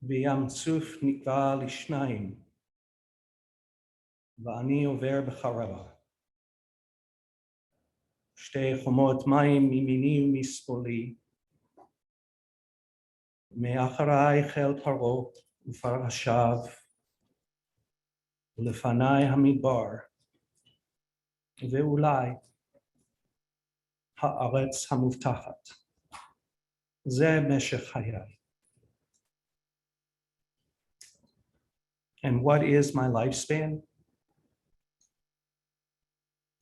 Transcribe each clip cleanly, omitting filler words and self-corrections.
בים סוף נקבע לשניים, ואני עובר בחרבה. שתי חומות מים מימיני ומשמאלי, מאחריי חיל פרעה ופרשיו, ולפניי המדבר, ואולי הארץ המובטחת. זה משך חיי. And what is my lifespan?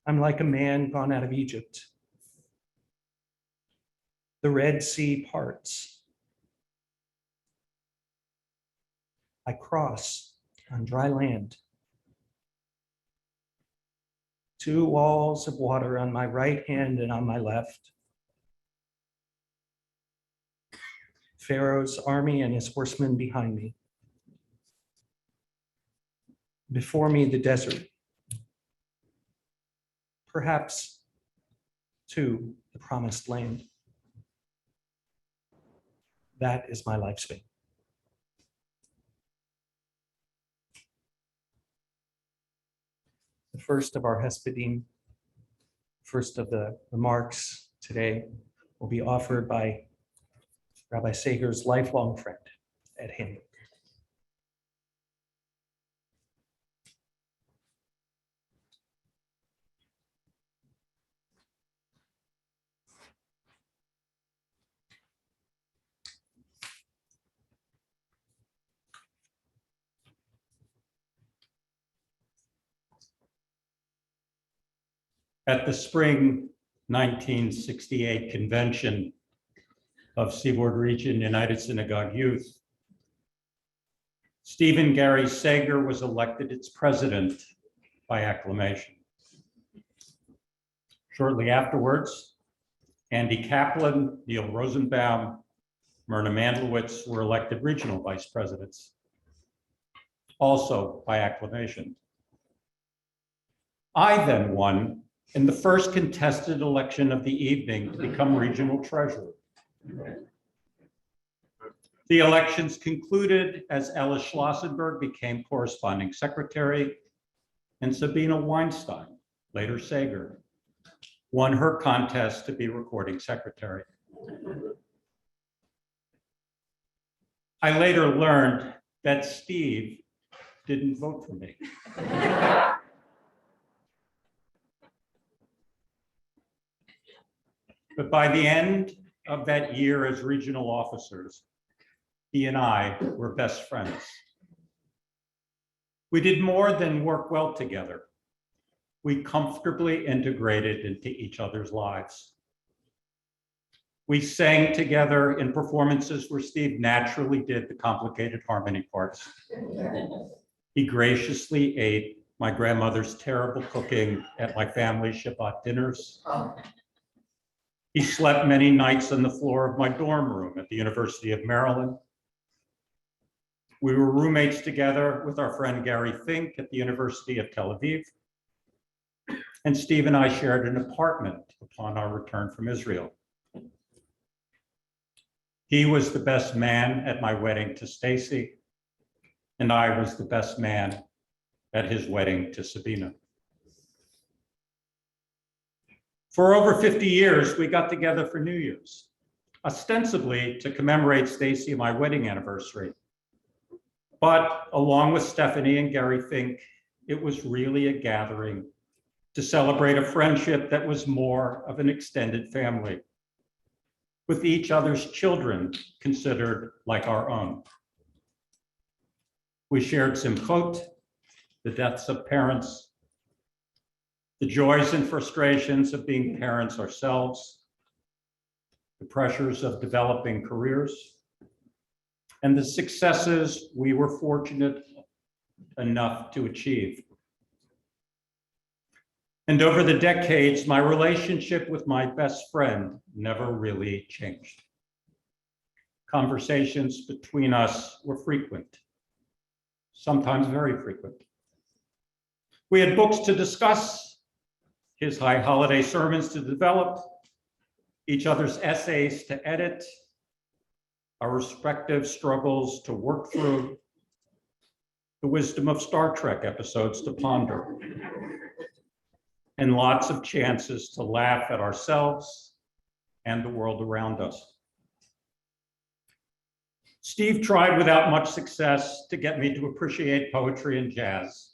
I'm like a man gone out of Egypt. The Red Sea parts. I cross on dry land. Two walls of water on my right hand and on my left. Pharaoh's army and his horsemen behind me. Before me, the desert. Perhaps, too, the promised land. That is my lifespan. The first of our Hespedim, first of the remarks today, will be offered by Rabbi Sager's lifelong friend, Ed Hamilton. At the spring 1968 convention of Seaboard Region United Synagogue Youth, Stephen Gary Sager was elected its president by acclamation. Shortly afterwards, Andy Kaplan, Neil Rosenbaum, Myrna Mandlowitz were elected regional vice presidents, also by acclamation. I then won in the first contested election of the evening to become regional treasurer. The elections concluded as Ella Schlossenberg became corresponding secretary, and Sabina Weinstein, later Sager, won her contest to be recording secretary. I later learned that Steve didn't vote for me. But by the end of that year as regional officers, he and I were best friends. We did more than work well together. We comfortably integrated into each other's lives. We sang together in performances where Steve naturally did the complicated harmony parts. He graciously ate my grandmother's terrible cooking at my family's Shabbat dinners. He slept many nights on the floor of my dorm room at the University of Maryland. We were roommates together with our friend Gary Fink at the University of Tel Aviv. And Steve and I shared an apartment upon our return from Israel. He was the best man at my wedding to Stacy, and I was the best man at his wedding to Sabina. For over 50 years, we got together for New Year's, ostensibly to commemorate Stacy and my wedding anniversary. But along with Stephanie and Gary Fink, it was really a gathering to celebrate a friendship that was more of an extended family, with each other's children considered like our own. We shared simchot, the deaths of parents, the joys and frustrations of being parents ourselves, the pressures of developing careers, and the successes we were fortunate enough to achieve. And over the decades, my relationship with my best friend never really changed. Conversations between us were frequent, sometimes very frequent. We had books to discuss, his high holiday sermons to develop, each other's essays to edit, our respective struggles to work through, the wisdom of Star Trek episodes to ponder, and lots of chances to laugh at ourselves and the world around us. Steve tried without much success to get me to appreciate poetry and jazz,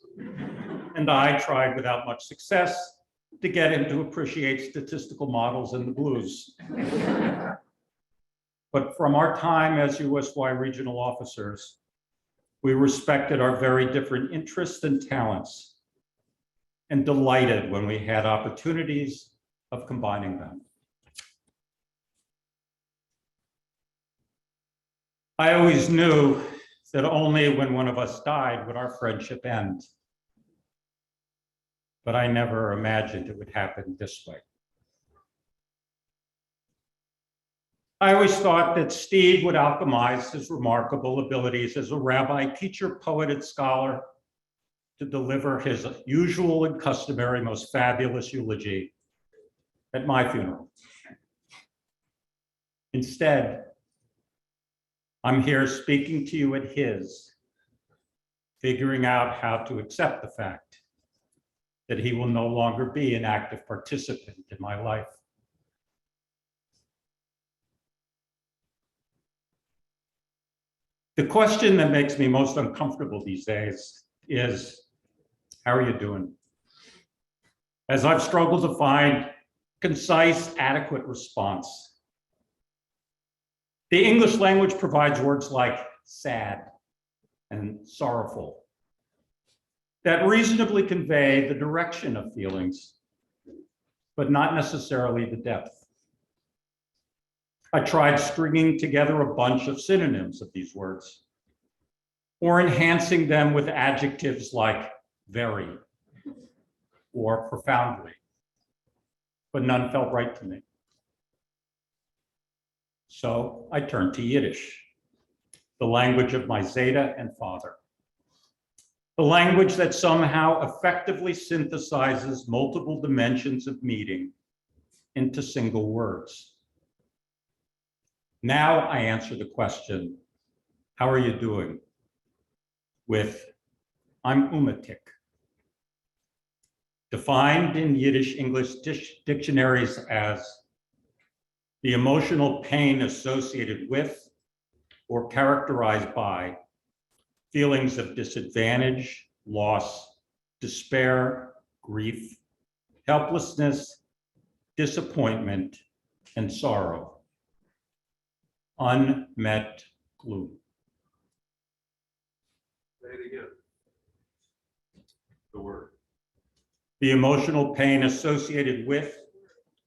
and I tried without much success to get him to appreciate statistical models and the blues. But from our time as USY regional officers, we respected our very different interests and talents and delighted when we had opportunities of combining them. I always knew that only when one of us died would our friendship end. But I never imagined it would happen this way. I always thought that Steve would alchemize his remarkable abilities as a rabbi, teacher, poet, and scholar to deliver his usual and customary most fabulous eulogy at my funeral. Instead, I'm here speaking to you at his, figuring out how to accept the fact that he will no longer be an active participant in my life. The question that makes me most uncomfortable these days is, how are you doing? As I've struggled to find concise, adequate response. The English language provides words like sad and sorrowful that reasonably convey the direction of feelings, but not necessarily the depth. I tried stringing together a bunch of synonyms of these words, or enhancing them with adjectives like very or profoundly, but none felt right to me. So I turned to Yiddish, the language of my Zeta and father, the language that somehow effectively synthesizes multiple dimensions of meaning into single words. Now I answer the question, how are you doing? With, I'm umatik. Defined in Yiddish English dictionaries as the emotional pain associated with or characterized by feelings of disadvantage, loss, despair, grief, helplessness, disappointment, and sorrow. Unmet gloom. Say it again. The word. The emotional pain associated with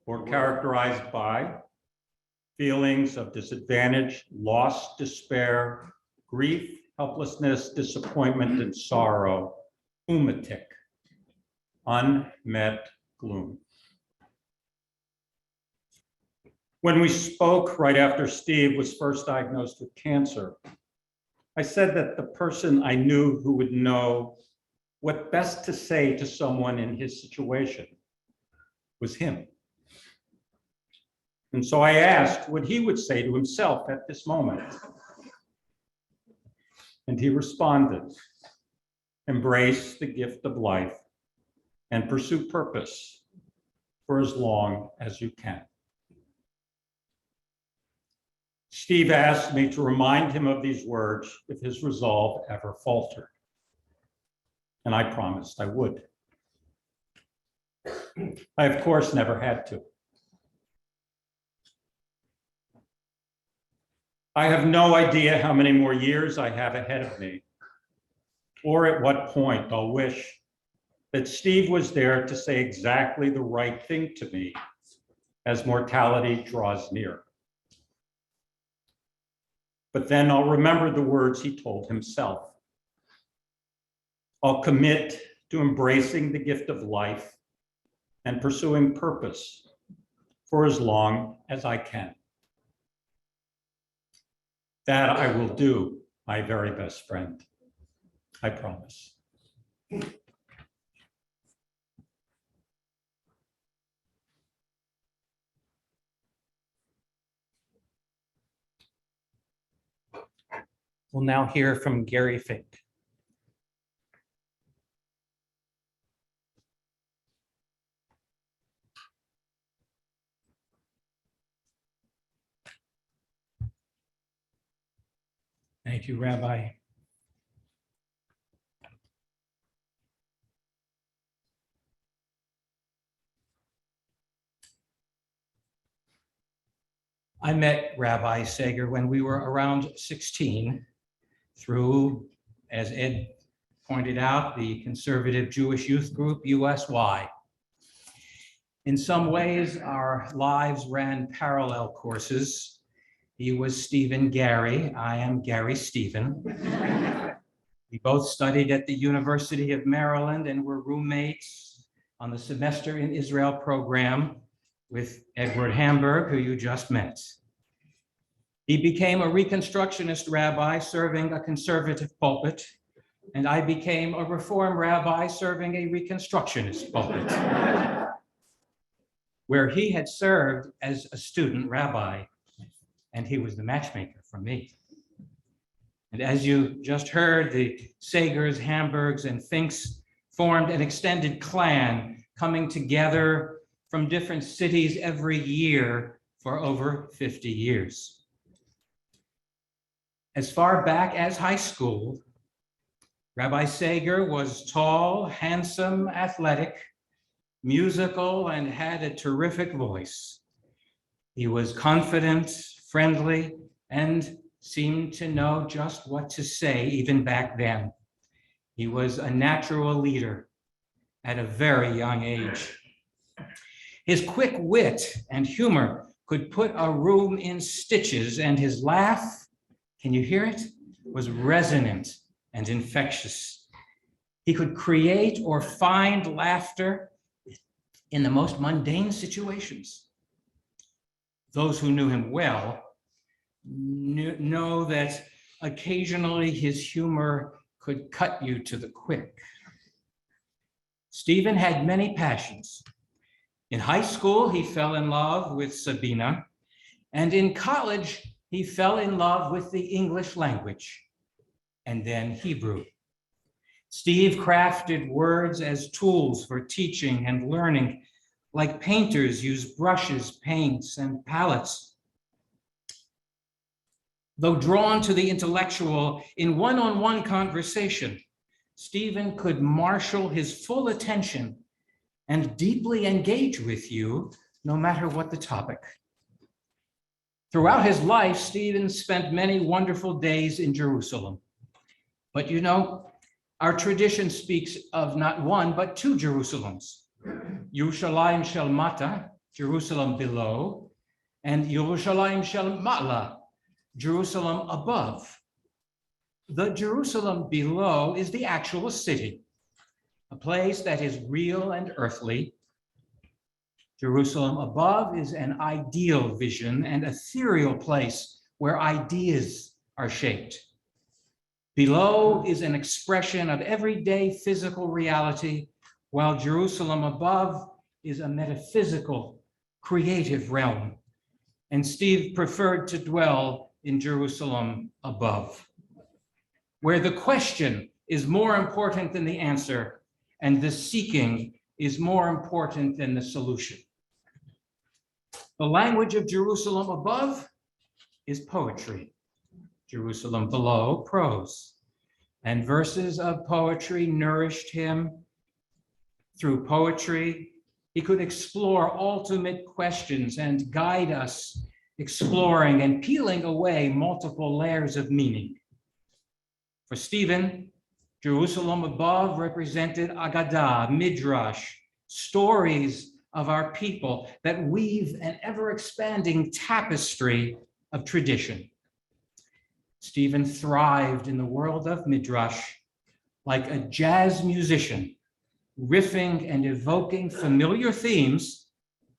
or characterized by feelings of disadvantage, loss, despair, grief, helplessness, disappointment, and sorrow. Umatik. Unmet gloom. When we spoke right after Steve was first diagnosed with cancer, I said that the person I knew who would know what best to say to someone in his situation was him. And so I asked what he would say to himself at this moment. And he responded, embrace the gift of life and pursue purpose for as long as you can. Steve asked me to remind him of these words if his resolve ever faltered. And I promised I would. I, of course, never had to. I have no idea how many more years I have ahead of me, or at what point I'll wish that Steve was there to say exactly the right thing to me as mortality draws near. But then I'll remember the words he told himself. I'll commit to embracing the gift of life and pursuing purpose for as long as I can. That I will do, my very best friend. I promise. We'll now hear from Gary Fink. Thank you, Rabbi. I met Rabbi Sager when we were around 16 through, as Ed pointed out, the conservative Jewish youth group, USY. In some ways, our lives ran parallel courses. He was Stephen Gary, I am Gary Stephen. We both studied at the University of Maryland and were roommates on the Semester in Israel program with Edward Hamburg, who you just met. He became a Reconstructionist rabbi serving a conservative pulpit, and I became a Reform rabbi serving a Reconstructionist pulpit, where he had served as a student rabbi, and he was the matchmaker for me. And as you just heard, the Sagers, Hamburgs, and Finks formed an extended clan, coming together from different cities every year for over 50 years. As far back as high school, Rabbi Sager was tall, handsome, athletic, musical, and had a terrific voice. He was confident, friendly, and seemed to know just what to say even back then. He was a natural leader at a very young age. His quick wit and humor could put a room in stitches, and his laugh, can you hear it, was resonant and infectious. He could create or find laughter in the most mundane situations. Those who knew him well know that occasionally his humor could cut you to the quick. Stephen had many passions. In high school, he fell in love with Sabina, and in college, he fell in love with the English language, and then Hebrew. Steve crafted words as tools for teaching and learning, like painters use brushes, paints, and palettes. Though drawn to the intellectual in one-on-one conversation, Stephen could marshal his full attention and deeply engage with you, no matter what the topic. Throughout his life, Stephen spent many wonderful days in Jerusalem. But you know, our tradition speaks of not one, but two Jerusalems. Yerushalayim shel Mata, Jerusalem below, and Yerushalayim shel Ma'ala, Jerusalem above. The Jerusalem below is the actual city, a place that is real and earthly. Jerusalem above is an ideal vision and ethereal place where ideas are shaped. Below is an expression of everyday physical reality, while Jerusalem above is a metaphysical, creative realm. And Steve preferred to dwell in Jerusalem above, where the question is more important than the answer, and the seeking is more important than the solution. The language of Jerusalem above is poetry. Jerusalem below, prose. And verses of poetry nourished him. Through poetry, he could explore ultimate questions and guide us, exploring and peeling away multiple layers of meaning. For Stephen, Jerusalem above represented Agadah, Midrash, stories of our people that weave an ever-expanding tapestry of tradition. Stephen thrived in the world of Midrash like a jazz musician, riffing and evoking familiar themes,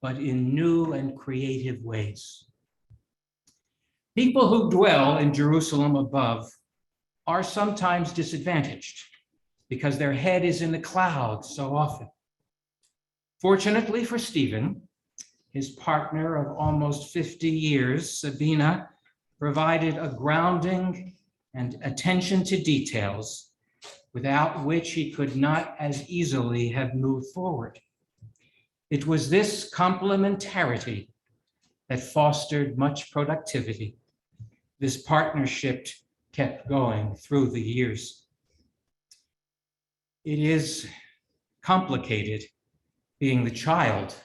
but in new and creative ways. People who dwell in Jerusalem above are sometimes disadvantaged because their head is in the clouds so often. Fortunately for Stephen, his partner of almost 50 years, Sabina, provided a grounding and attention to details, without which he could not as easily have moved forward. It was this complementarity that fostered much productivity. This partnership kept going through the years. It is complicated being the child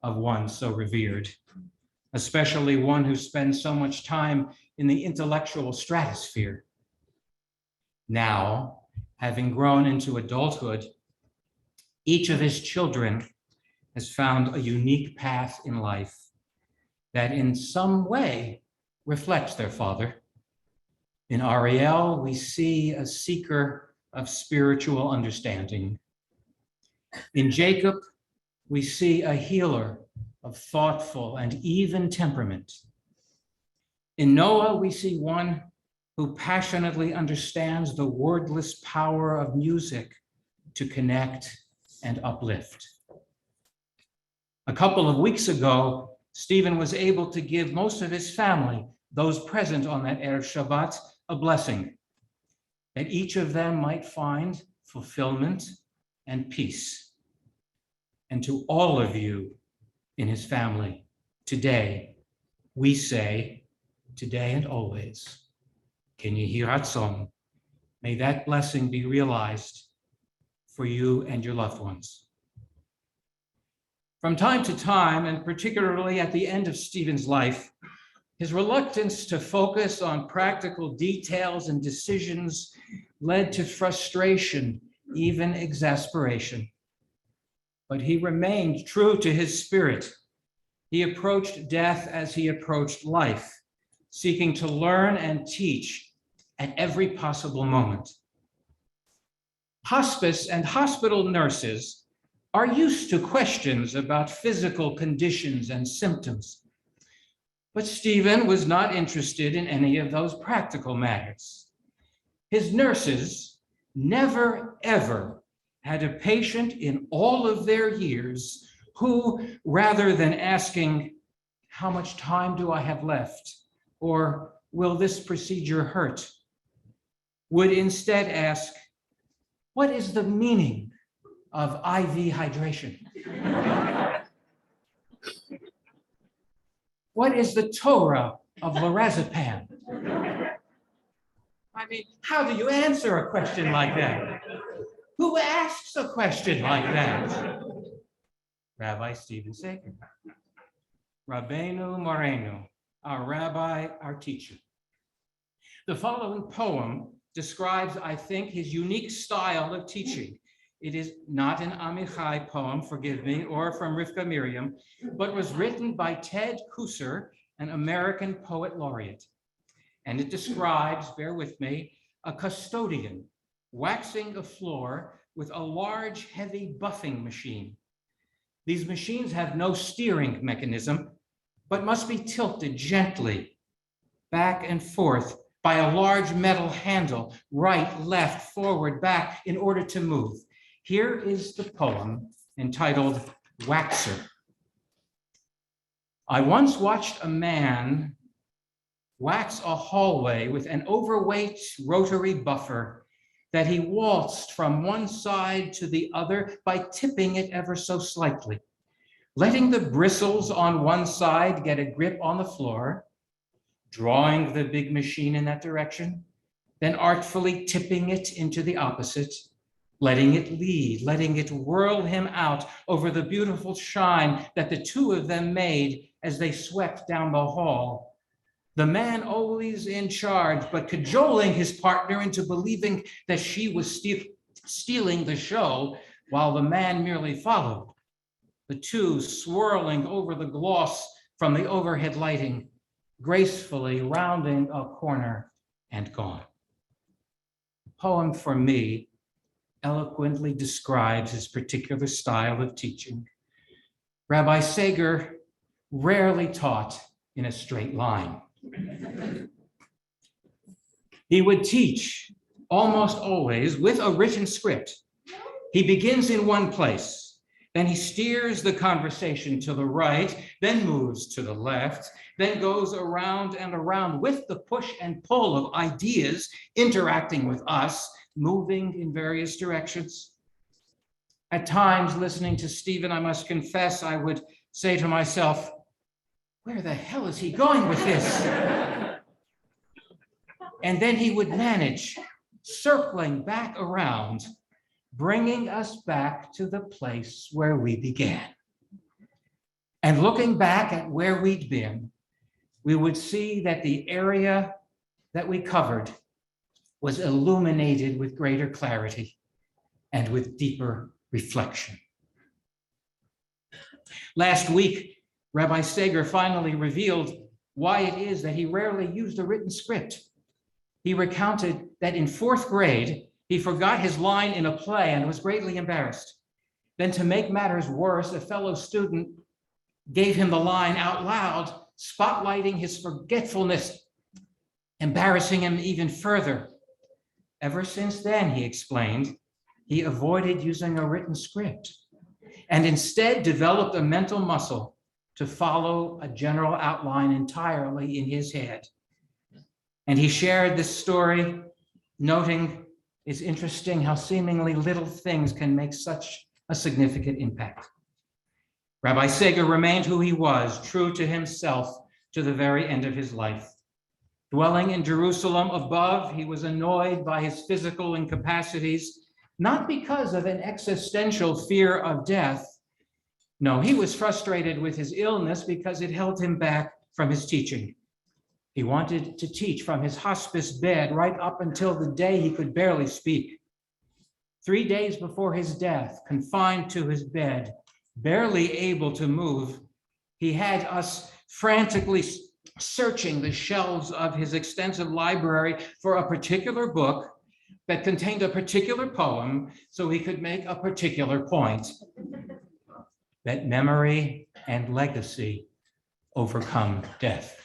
of one so revered, especially one who spends so much time in the intellectual stratosphere. Now, having grown into adulthood, each of his children has found a unique path in life that in some way reflects their father. In Ariel, we see a seeker of spiritual understanding. In Jacob, we see a healer of thoughtful and even temperament. In Noah, we see one who passionately understands the wordless power of music to connect and uplift. A couple of weeks ago, Stephen was able to give most of his family, those present on that Erev Shabbat, a blessing, that each of them might find fulfillment and peace. And to all of you in his family, today, we say, today and always, Ken Yehi Ratzon, may that blessing be realized for you and your loved ones. From time to time, and particularly at the end of Stephen's life, his reluctance to focus on practical details and decisions led to frustration, even exasperation. But he remained true to his spirit. He approached death as he approached life, seeking to learn and teach at every possible moment. Hospice and hospital nurses are used to questions about physical conditions and symptoms. But Stephen was not interested in any of those practical matters. His nurses never, ever had a patient in all of their years who, rather than asking, how much time do I have left? Or will this procedure hurt? Would instead ask, what is the meaning of IV hydration? What is the Torah of lorazepam? I mean, how do you answer a question like that? Who asks a question like that? Rabbi Stephen Sager, Rabbeinu Morenu, our rabbi, our teacher. The following poem describes, I think, his unique style of teaching. It is not an Amichai poem, forgive me, or from Rivka Miriam, but was written by Ted Kooser, an American poet laureate. And it describes, bear with me, a custodian waxing a floor with a large, heavy buffing machine. These machines have no steering mechanism, but must be tilted gently back and forth by a large metal handle, right, left, forward, back, in order to move. Here is the poem entitled Waxer. I once watched a man wax a hallway with an overweight rotary buffer that he waltzed from one side to the other by tipping it ever so slightly, letting the bristles on one side get a grip on the floor, drawing the big machine in that direction, then artfully tipping it into the opposite, letting it lead, letting it whirl him out over the beautiful shine that the two of them made as they swept down the hall. The man always in charge, but cajoling his partner into believing that she was stealing the show while the man merely followed. The two swirling over the gloss from the overhead lighting, gracefully rounding a corner and gone. The poem for me eloquently describes his particular style of teaching. Rabbi Sager rarely taught in a straight line. He would teach almost always with a written script. He begins in one place, Then he steers the conversation to the right, then moves to the left, then goes around and around with the push and pull of ideas interacting with us, moving in various directions. At times, listening to Stephen, I must confess, I would say to myself, where the hell is he going with this? And then he would manage, circling back around, bringing us back to the place where we began. And looking back at where we'd been, we would see that the area that we covered was illuminated with greater clarity and with deeper reflection. Last week, Rabbi Sager finally revealed why it is that he rarely used a written script. He recounted that in 4th grade, he forgot his line in a play and was greatly embarrassed. Then, to make matters worse, a fellow student gave him the line out loud, spotlighting his forgetfulness, embarrassing him even further. Ever since then, he explained, he avoided using a written script and instead developed a mental muscle to follow a general outline entirely in his head. And he shared this story, noting it's interesting how seemingly little things can make such a significant impact. Rabbi Sager remained who he was, true to himself to the very end of his life. Dwelling in Jerusalem above, he was annoyed by his physical incapacities, not because of an existential fear of death. No, he was frustrated with his illness because it held him back from his teaching. He wanted to teach from his hospice bed right up until the day he could barely speak. 3 days before his death, confined to his bed, barely able to move, he had us frantically searching the shelves of his extensive library for a particular book that contained a particular poem so he could make a particular point, that memory and legacy overcome death.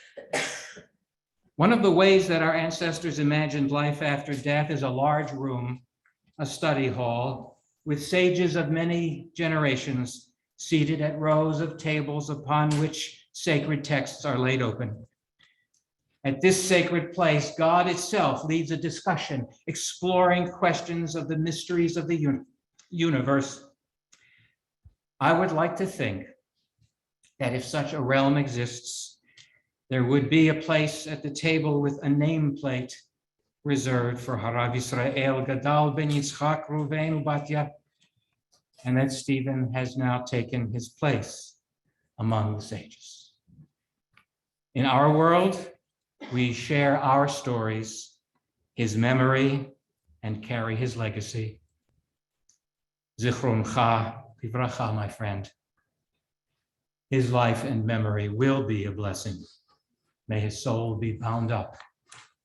One of the ways that our ancestors imagined life after death is a large room, a study hall, with sages of many generations seated at rows of tables upon which sacred texts are laid open. At this sacred place, God itself leads a discussion exploring questions of the mysteries of the universe. I would like to think that if such a realm exists, there would be a place at the table with a nameplate reserved for Harav Yisrael Gadal ben Yitzchak Ruven Ubatya, and that Stephen has now taken his place among the sages. In our world, we share our stories, his memory, and carry his legacy. Zichroncha Livracha, my friend. His life and memory will be a blessing. May his soul be bound up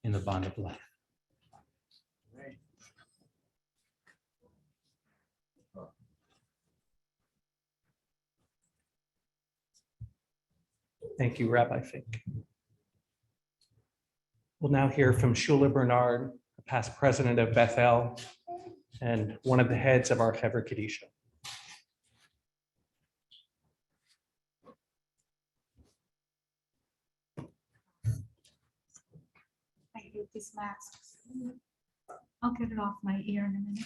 in the bond of life. Thank you, Rabbi Fink. We'll now hear from Shula Bernard, a past president of Bethel and one of the heads of our Hever Kadisha. I hate these masks. I'll get it off my ear in a minute.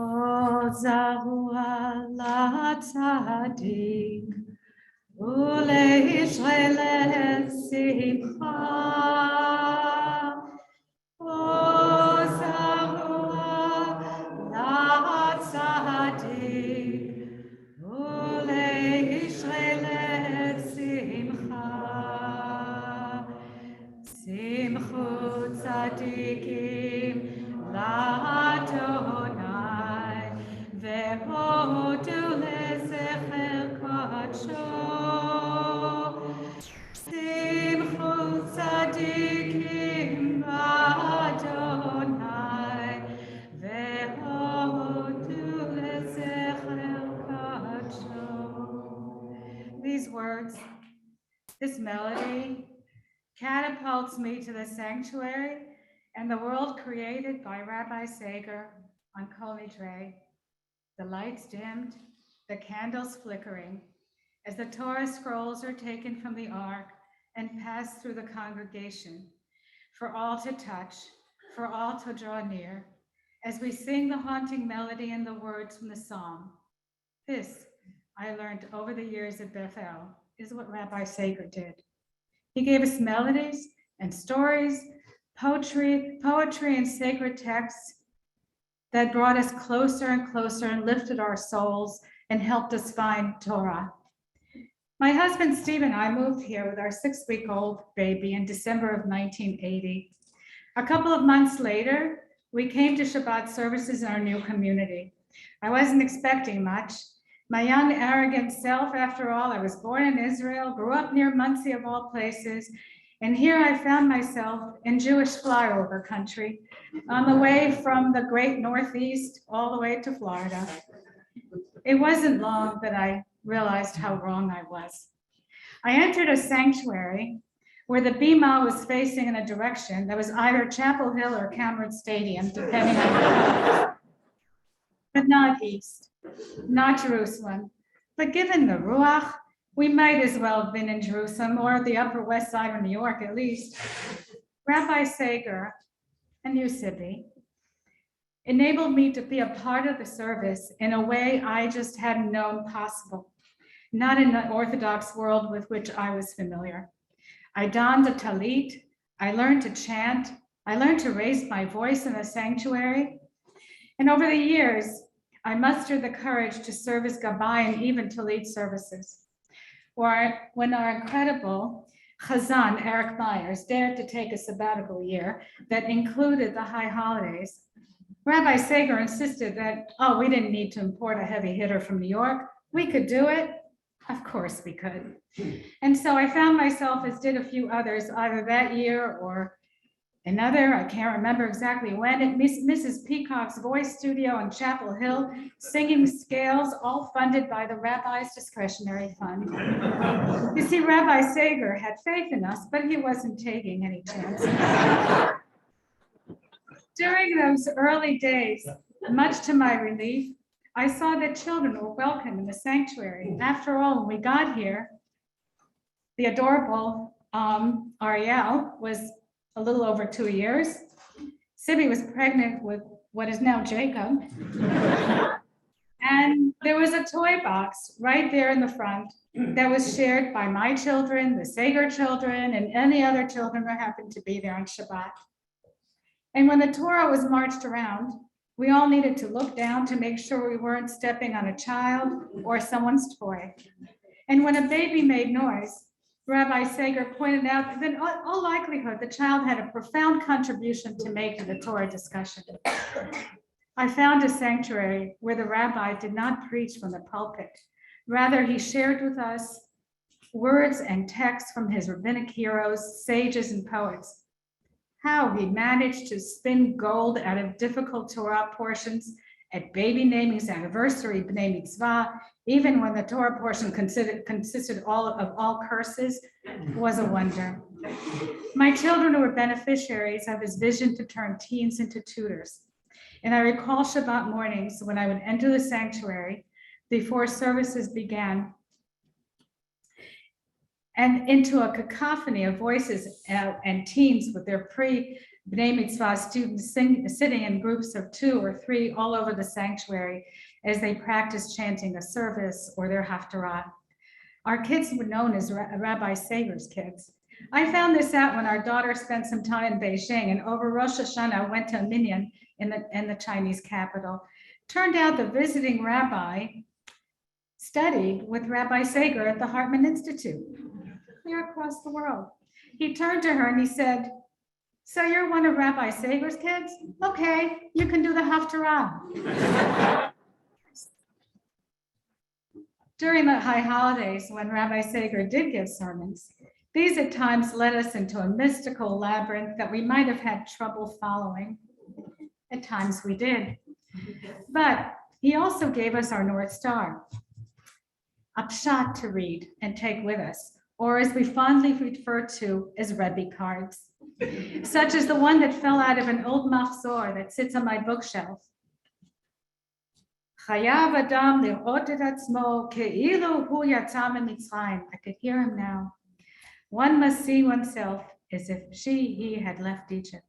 O Zarua la Tzadik, Uleisrael Simcha. O Zarua la Tzadik, Uleisrael Simcha. Simchu Tzadikim la והודו לזכר קודשו. שמחו צדיקים באדוני, והודו לזכר קודשו. These words, this melody, catapults me to the sanctuary and the world created by Rabbi Sager on Kol Nidre. The lights dimmed, the candles flickering, as the Torah scrolls are taken from the ark and passed through the congregation, for all to touch, for all to draw near, as we sing the haunting melody and the words from the psalm. This, I learned over the years at Bethel, is what Rabbi Sager did. He gave us melodies and stories, poetry and sacred texts that brought us closer and closer and lifted our souls and helped us find Torah. My husband, Steve, and I moved here with our 6-week-old baby in December of 1980. A couple of months later, we came to Shabbat services in our new community. I wasn't expecting much. My young, arrogant self, after all, I was born in Israel, grew up near Muncie of all places, and here I found myself in Jewish flyover country on the way from the great Northeast all the way to Florida. It wasn't long that I realized how wrong I was. I entered a sanctuary where the bima was facing in a direction that was either Chapel Hill or Cameron Stadium, depending on but not east, not Jerusalem. But given the ruach, we might as well have been in Jerusalem or the Upper West Side of New York at least. Rabbi Sager and you, Sibi, enabled me to be a part of the service in a way I just hadn't known possible, not in the Orthodox world with which I was familiar. I donned a talit, I learned to chant, I learned to raise my voice in the sanctuary. And over the years, I mustered the courage to serve as gabbai and even to lead services. Or when our incredible Chazan, Eric Myers, dared to take a sabbatical year that included the high holidays, Rabbi Sager insisted that, we didn't need to import a heavy hitter from New York. We could do it. Of course we could. And so I found myself, as did a few others, either that year or another, I can't remember exactly when, at Mrs. Peacock's voice studio on Chapel Hill, singing scales, all funded by the rabbi's discretionary fund. You see, Rabbi Sager had faith in us, but he wasn't taking any chances. During those early days, much to my relief, I saw that children were welcome in the sanctuary. After all, when we got here, the adorable Ariel was a little over 2 years. Sibi was pregnant with what is now Jacob. And there was a toy box right there in the front that was shared by my children, the Sager children, and any other children who happened to be there on Shabbat. And when the Torah was marched around, we all needed to look down to make sure we weren't stepping on a child or someone's toy. And when a baby made noise, Rabbi Sager pointed out that in all likelihood, the child had a profound contribution to make to the Torah discussion. I found a sanctuary where the rabbi did not preach from the pulpit. Rather, he shared with us words and texts from his rabbinic heroes, sages, and poets. How he managed to spin gold out of difficult Torah portions at baby naming's anniversary, B'nai Mitzvah, even when the Torah portion consisted of all curses, was a wonder. My children were beneficiaries of his vision to turn teens into tutors. And I recall Shabbat mornings when I would enter the sanctuary before services began, and into a cacophony of voices and teens with their pre-B'nai Mitzvah students sitting in groups of 2 or 3 all over the sanctuary as they practiced chanting a service or their haftarah. Our kids were known as Rabbi Sager's kids. I found this out when our daughter spent some time in Beijing and over Rosh Hashanah went to a minyan in the Chinese capital. Turned out the visiting rabbi studied with Rabbi Sager at the Hartman Institute, clear across the world. He turned to her and he said, "So you're one of Rabbi Sager's kids? Okay, you can do the haftarah." During the high holidays, when Rabbi Sager did give sermons, these at times led us into a mystical labyrinth that we might have had trouble following. At times we did. But he also gave us our North Star, a pshat to read and take with us, or as we fondly refer to as Rabbi cards, such as the one that fell out of an old machzor that sits on my bookshelf. Chayav Adam lirot et atzmo ke'ilu hu yatsa miMitzrayim. I could hear him now. One must see oneself as if he had left Egypt.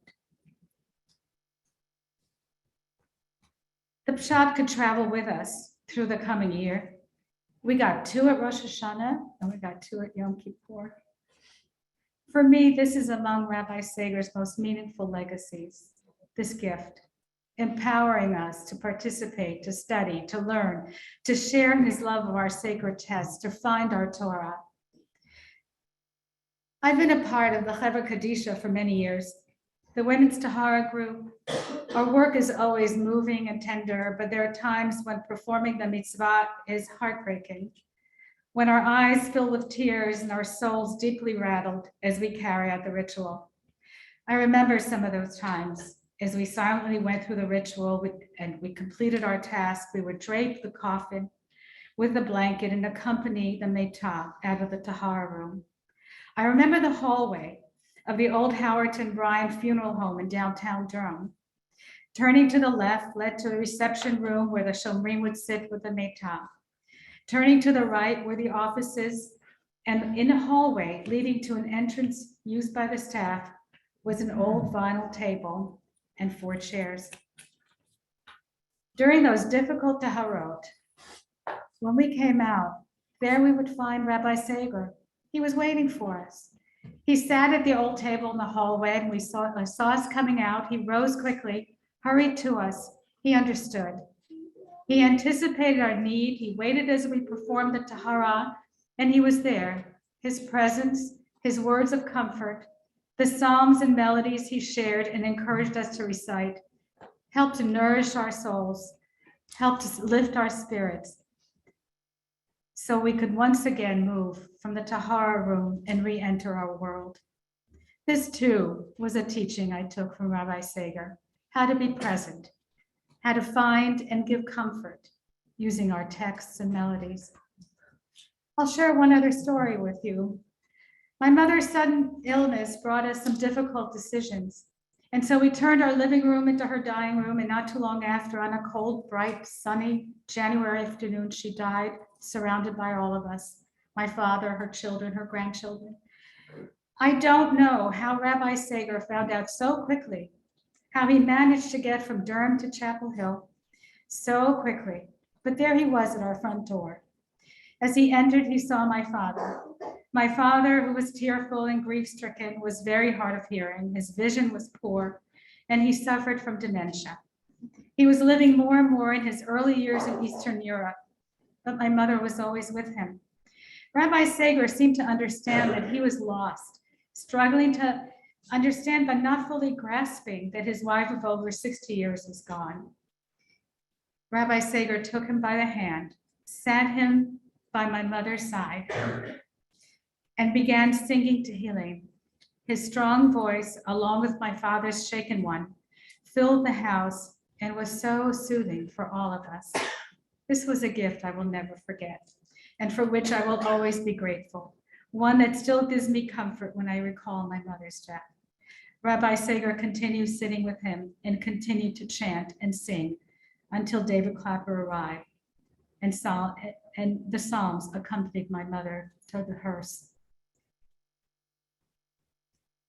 The Pshat could travel with us through the coming year. We got 2 at Rosh Hashanah and we got 2 at Yom Kippur. For me, this is among Rabbi Sager's most meaningful legacies, this gift, empowering us to participate, to study, to learn, to share in his love of our sacred texts, to find our Torah. I've been a part of the Chevra Kadisha for many years, the Women's Tahara group. Our work is always moving and tender, but there are times when performing the mitzvah is heartbreaking, when our eyes fill with tears and our souls deeply rattled as we carry out the ritual. I remember some of those times as we silently went through the ritual and we completed our task. We would drape the coffin with the blanket and accompany the Meitah out of the Tahara room. I remember the hallway of the old Howerton Bryan Funeral Home in downtown Durham. Turning to the left led to the reception room where the Shomrim would sit with the Meitah. Turning to the right were the offices, and in a hallway leading to an entrance used by the staff was an old vinyl table and 4 chairs. During those difficult taharot, when we came out, there we would find Rabbi Sager. He was waiting for us. He sat at the old table in the hallway and we saw us coming out. He rose quickly, hurried to us. He understood. He anticipated our need. He waited as we performed the Tahara, and he was there. His presence, his words of comfort, the psalms and melodies he shared and encouraged us to recite, helped to nourish our souls, helped to lift our spirits, so we could once again move from the Tahara room and re-enter our world. This too was a teaching I took from Rabbi Sager, how to be present, how to find and give comfort using our texts and melodies. I'll share one other story with you. My mother's sudden illness brought us some difficult decisions. And so we turned our living room into her dying room, and not too long after, on a cold, bright, sunny January afternoon, she died, surrounded by all of us, my father, her children, her grandchildren. I don't know how Rabbi Sager found out so quickly, how he managed to get from Durham to Chapel Hill so quickly, but there he was at our front door. As he entered, he saw my father. My father, who was tearful and grief-stricken, was very hard of hearing. His vision was poor, and he suffered from dementia. He was living more and more in his early years in Eastern Europe, but my mother was always with him. Rabbi Sager seemed to understand that he was lost, struggling to understand but not fully grasping that his wife of over 60 years was gone. Rabbi Sager took him by the hand, sat him by my mother's side, and began singing Tehillim. His strong voice, along with my father's shaken one, filled the house and was so soothing for all of us. This was a gift I will never forget, and for which I will always be grateful, one that still gives me comfort when I recall my mother's death. Rabbi Sager continued sitting with him and continued to chant and sing until David Clapper arrived, and the Psalms accompanied my mother to the hearse.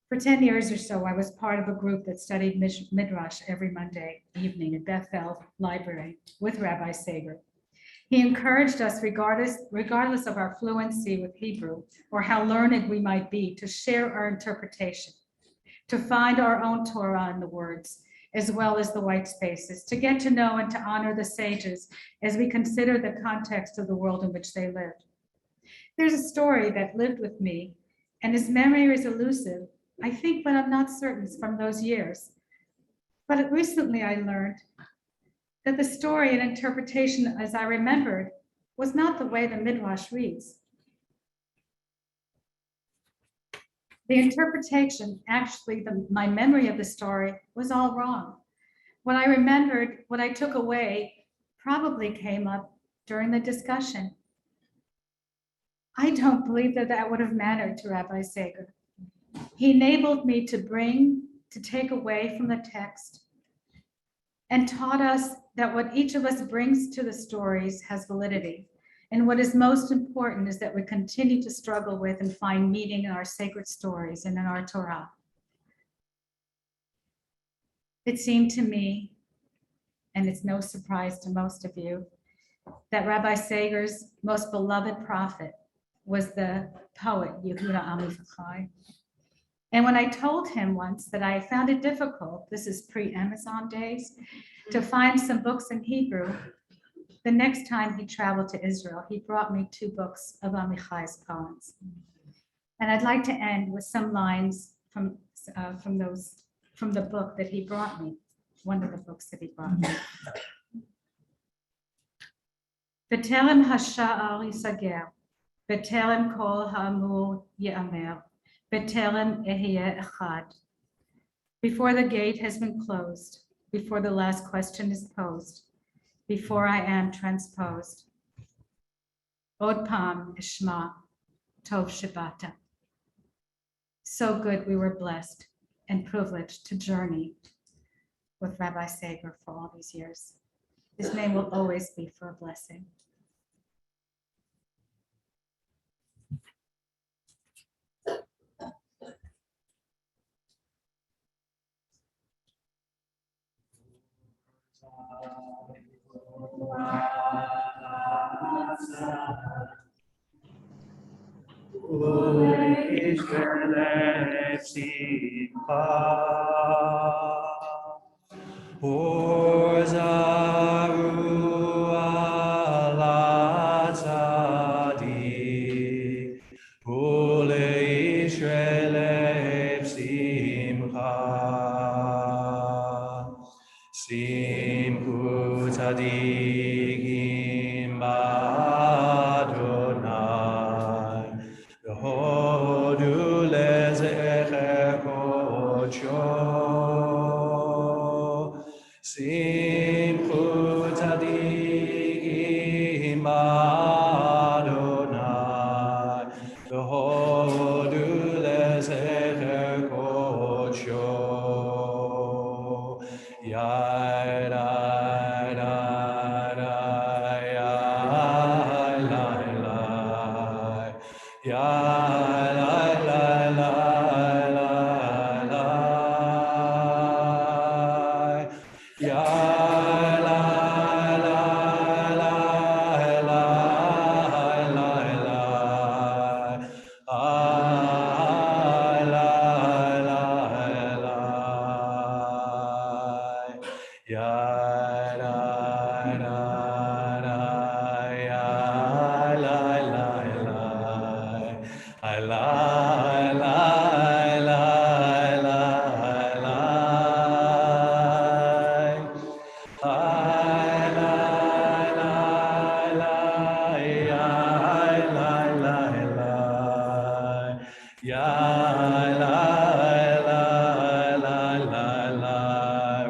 For 10 years or so, I was part of a group that studied Midrash every Monday evening at Bethel Library with Rabbi Sager. He encouraged us, regardless of our fluency with Hebrew or how learned we might be, to share our interpretation, to find our own Torah in the words, as well as the white spaces, to get to know and to honor the sages as we consider the context of the world in which they lived. There's a story that lived with me, and his memory is elusive, I think, but I'm not certain it's from those years. But recently I learned that the story and interpretation, as I remembered, was not the way the Midrash reads. The interpretation, actually, my memory of the story was all wrong. What I remembered, what I took away, probably came up during the discussion. I don't believe that that would have mattered to Rabbi Sager. He enabled me to take away from the text and taught us that what each of us brings to the stories has validity. And what is most important is that we continue to struggle with and find meaning in our sacred stories and in our Torah. It seemed to me, and it's no surprise to most of you, that Rabbi Sager's most beloved prophet was the poet Yehuda Amichai. And when I told him once that I found it difficult, this is pre-Amazon days, to find some books in Hebrew, the next time he traveled to Israel, he brought me 2 books of Amichai's poems. And I'd like to end with some lines from the book that he brought me, one of the books that he brought me. B'terem hasha'ar yisager, b'terem kol ha'amur ye'amer, b'terem ehyeh echad. Before the gate has been closed, before the last question is posed, before I am transposed. Od pam ishma tov shibata. So good we were blessed and privileged to journey with Rabbi Sager for all these years. His name will always be for a blessing. Simchu tzadikim b'Adonai, v'hodu lezecher kodsho. Simchu tzadikim b'Adonai, v'hodu lezecher kodsho.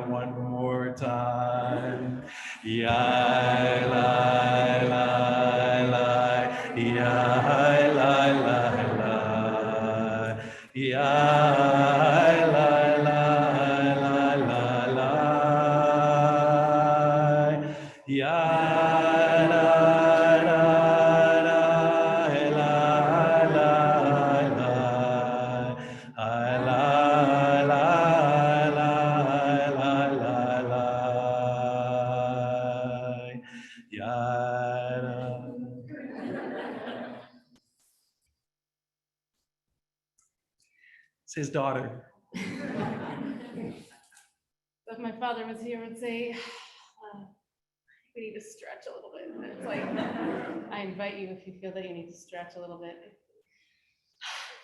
One more time. It's his daughter. If my father was here, would say, we need to stretch a little bit. And it's like, I invite you if you feel that you need to stretch a little bit.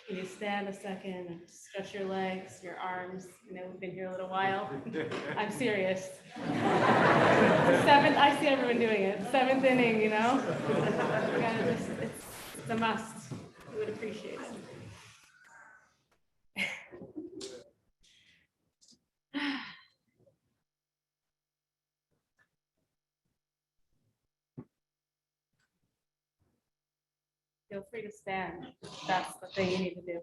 You need to stand a second and stretch your legs, your arms. You know, we've been here a little while. I'm serious. I see everyone doing it. 7th inning, you know? You gotta just, it's a must. We would appreciate it. feel free to stand. That's the thing you need to do.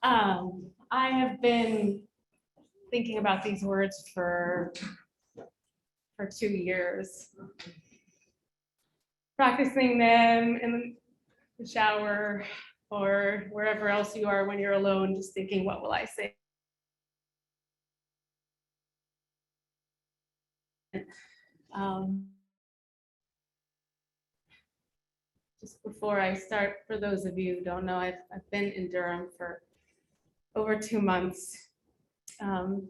I have been thinking about these words for 2 years, practicing them in the shower or wherever else you are when you're alone, just thinking, what will I say? Just before I start, for those of you who don't know, I've been in Durham for over 2 months. 2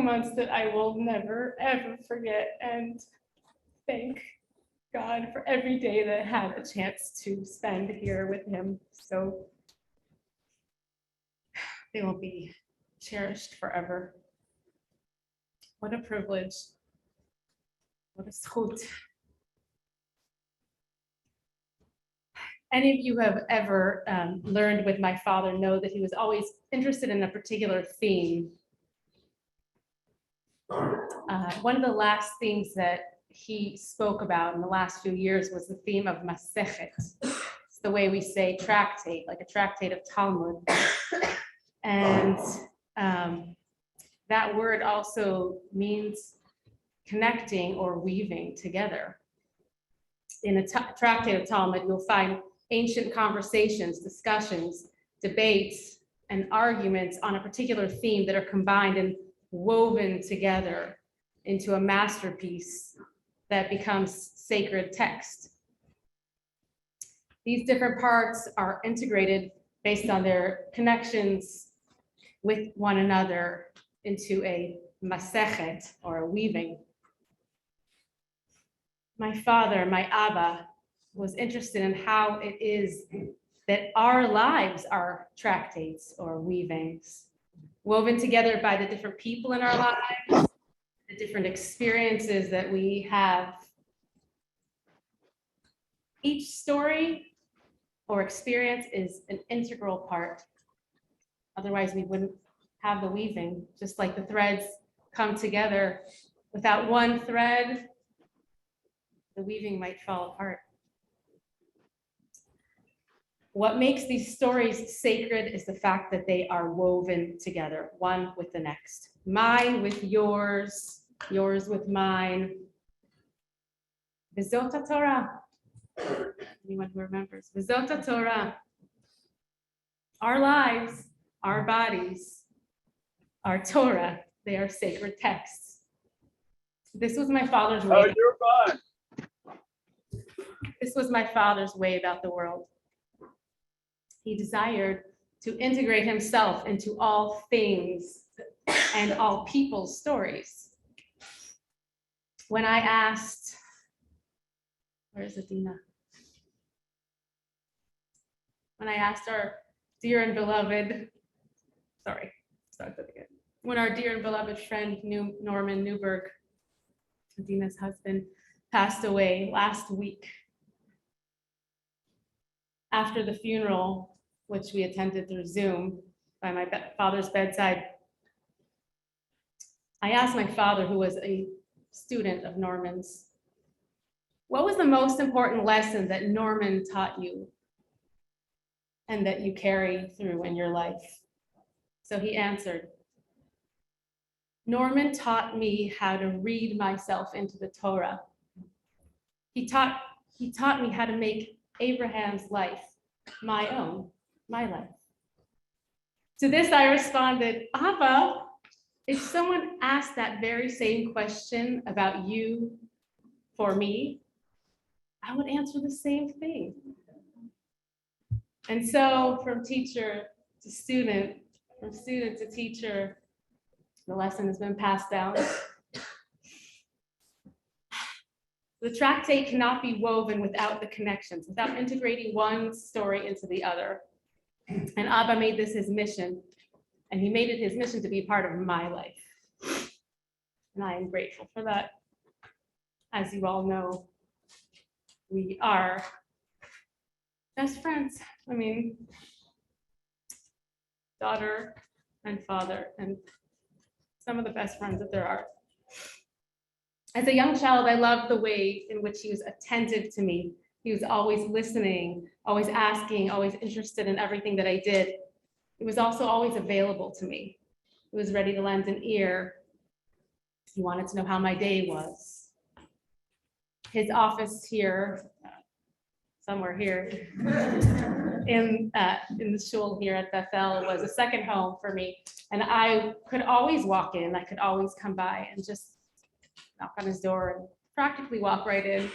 months that I will never, ever forget, and thank God for every day that I had a chance to spend here with him. So they will be cherished forever. What a privilege. What a zchut. Any of you who have ever learned with my father know that he was always interested in a particular theme. One of the last things that he spoke about in the last few years was the theme of Masechet. It's the way we say tractate, like a tractate of Talmud. And that word also means connecting or weaving together. In a tractate of Talmud, you'll find ancient conversations, discussions, debates, and arguments on a particular theme that are combined and woven together into a masterpiece that becomes sacred text. These different parts are integrated based on their connections with one another into a masechet, or a weaving. My father, my Abba, was interested in how it is that our lives are tractates or weavings, woven together by the different people in our lives, the different experiences that we have. Each story or experience is an integral part. Otherwise, we wouldn't have the weaving, just like the threads come together. Without one thread, the weaving might fall apart. What makes these stories sacred is the fact that they are woven together, one with the next. Mine with yours, yours with mine. V'zot Torah. Anyone who remembers? V'zot Torah. Our lives, our bodies, our Torah, they are sacred texts. This was my father's way. Oh, you're fine. This was my father's way about the world. He desired to integrate himself into all things and all people's stories. When I asked, where is Adina? When I asked our dear and beloved, start that again. When our dear and beloved friend Norman Newberg, Adina's husband, passed away last week, after the funeral, which we attended through Zoom by my father's bedside, I asked my father, who was a student of Norman's, what was the most important lesson that Norman taught you and that you carry through in your life? So he answered, Norman taught me how to read myself into the Torah. He taught me how to make Abraham's life my own, my life. To this I responded, Abba, if someone asked that very same question about you for me, I would answer the same thing. And so from teacher to student, from student to teacher, the lesson has been passed down. The tractate cannot be woven without the connections, without integrating one story into the other. And Abba made this his mission, and he made it his mission to be part of my life. And I am grateful for that. As you all know, we are best friends. I mean, daughter and father, and some of the best friends that there are. As a young child, I loved the way in which he was attentive to me. He was always listening, always asking, always interested in everything that I did. He was also always available to me. He was ready to lend an ear. He wanted to know how my day was. His office here, somewhere here, in the shul here at Bethel was a second home for me. And I could always walk in, I could always come by and just knock on his door and practically walk right in.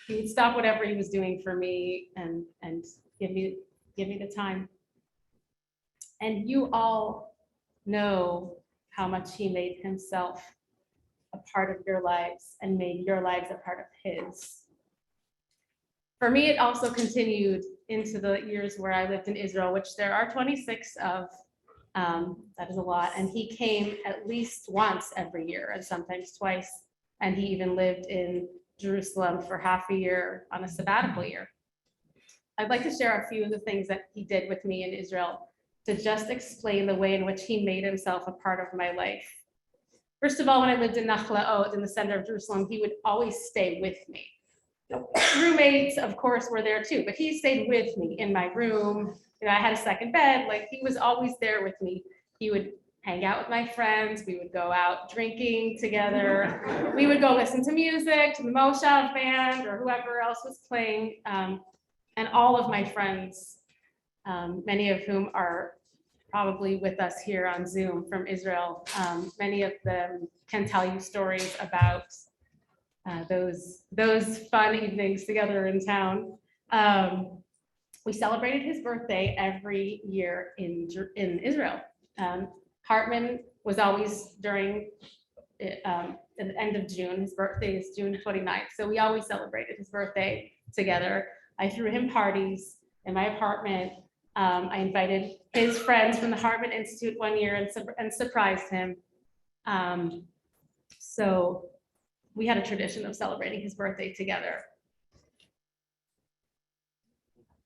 He would stop whatever he was doing for me and give me the time. And you all know how much he made himself a part of your lives and made your lives a part of his. For me, it also continued into the years where I lived in Israel, which there are 26 of. That is a lot. And he came at least once every year and sometimes twice. And he even lived in Jerusalem for half a year on a sabbatical year. I'd like to share a few of the things that he did with me in Israel to just explain the way in which he made himself a part of my life. First of all, when I lived in Nachlaot in the center of Jerusalem, he would always stay with me. Roommates, of course, were there too, but he stayed with me in my room. I had a second bed, like he was always there with me. He would hang out with my friends. We would go out drinking together. We would go listen to music, to the Moshav band or whoever else was playing. And all of my friends, many of whom are probably with us here on Zoom from Israel, many of them can tell you stories about those fun evenings together in town. We celebrated his birthday every year in Israel. Hartman was always during at the end of June. His birthday is June 29th. So we always celebrated his birthday together. I threw him parties in my apartment. I invited his friends from the Hartman Institute one year and surprised him. So we had a tradition of celebrating his birthday together.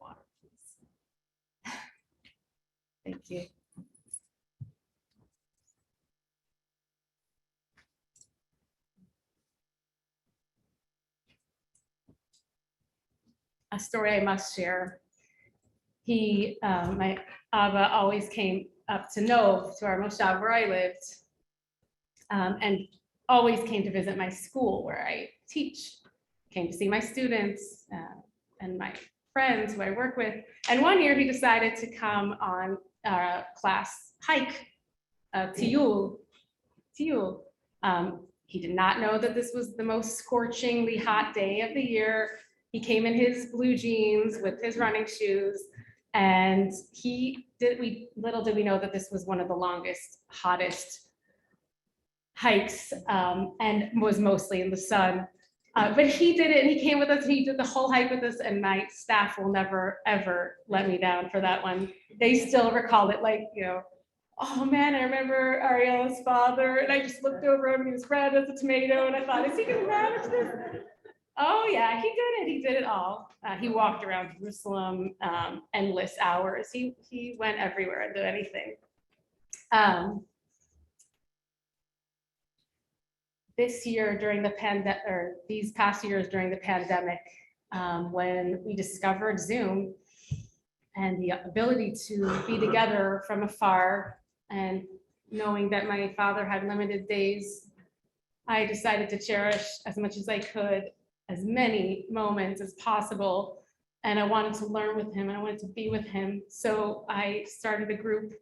Water, please. Thank you. A story I must share. My Abba always came up to Nov, to our moshav where I lived, and always came to visit my school where I teach, came to see my students and my friends who I work with. And one year he decided to come on a class hike, tiyul. He did not know that this was the most scorchingly hot day of the year. He came in his blue jeans with his running shoes, and little did we know that this was one of the longest, hottest hikes, and was mostly in the sun. But he did it, and he came with us, and he did the whole hike with us, and my staff will never, ever let me down for that one. They still recall it like, oh man, I remember Ariela's father, and I just looked over him, and he was red as a tomato, and I thought, is he gonna manage this? Oh yeah, he did it all. He walked around Jerusalem endless hours. He went everywhere and did anything. This year during the pandemic, or these past years during the pandemic, when we discovered Zoom and the ability to be together from afar, and knowing that my father had limited days, I decided to cherish as much as I could as many moments as possible. And I wanted to learn with him and I wanted to be with him. So I started a group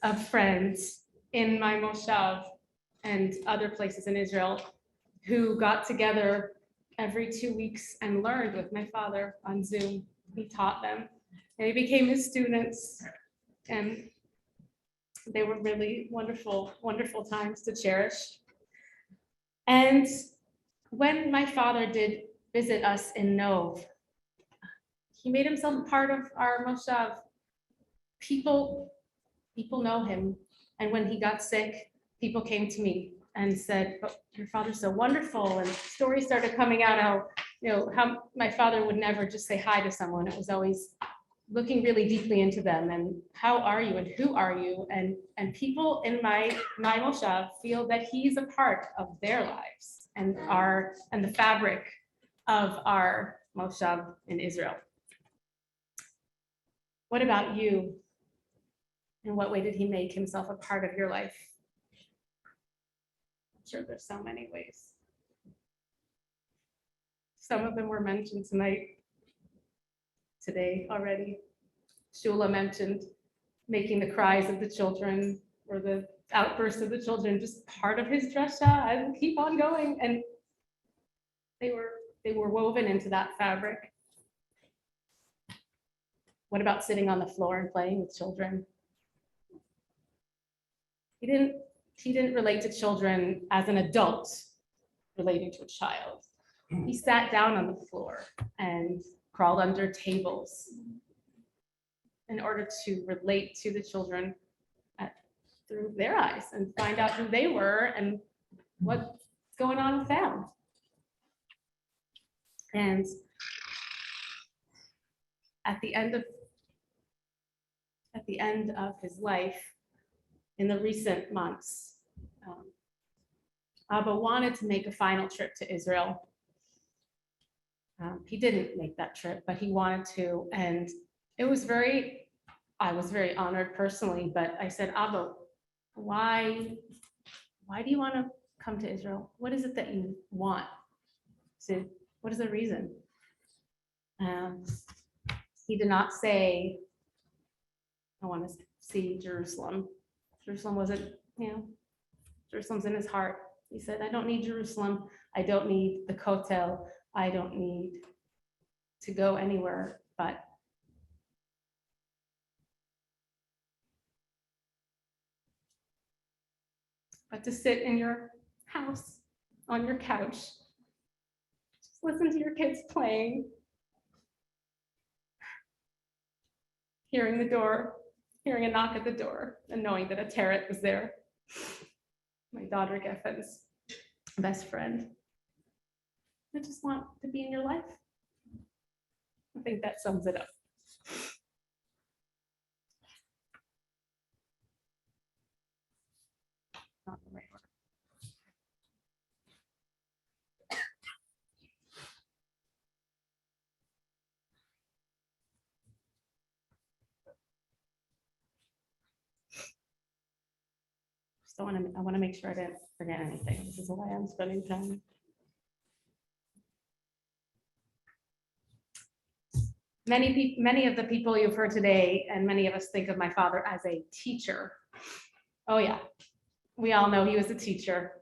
of friends in my moshav and other places in Israel who got together every 2 weeks and learned with my father on Zoom. He taught them and he became his students. And they were really wonderful, wonderful times to cherish. And when my father did visit us in Nov, he made himself a part of our moshav. People know him. And when he got sick, people came to me and said, but your father's so wonderful. And stories started coming out how my father would never just say hi to someone. It was always looking really deeply into them and how are you and who are you? And people in my moshav feel that he's a part of their lives and the fabric of our moshav in Israel. What about you? In what way did he make himself a part of your life? I'm sure there's so many ways. Some of them were mentioned today already. Shula mentioned making the cries of the children or the outbursts of the children just part of his drasha and keep on going. And they were woven into that fabric. What about sitting on the floor and playing with children? He didn't relate to children as an adult relating to a child. He sat down on the floor and crawled under tables in order to relate to the children through their eyes and find out who they were and what's going on with them. And at the end of his life, in the recent months, Abba wanted to make a final trip to Israel. He didn't make that trip, but he wanted to, and I was very honored personally, but I said, Abba, why do you want to come to Israel? What is it that you want? What is the reason? He did not say, I want to see Jerusalem. Jerusalem wasn't, Jerusalem's in his heart. He said, I don't need Jerusalem. I don't need the Kotel. I don't need to go anywhere but to sit in your house, on your couch, just listen to your kids playing, hearing a knock at the door, and knowing that a Teret was there. My daughter Geffen's best friend. I just want to be in your life. I think that sums it up. Not the right word. So I want to make sure I didn't forget anything. This is why I'm spending time. Many of the people you've heard today, and many of us think of my father as a teacher. Oh yeah, we all know he was a teacher.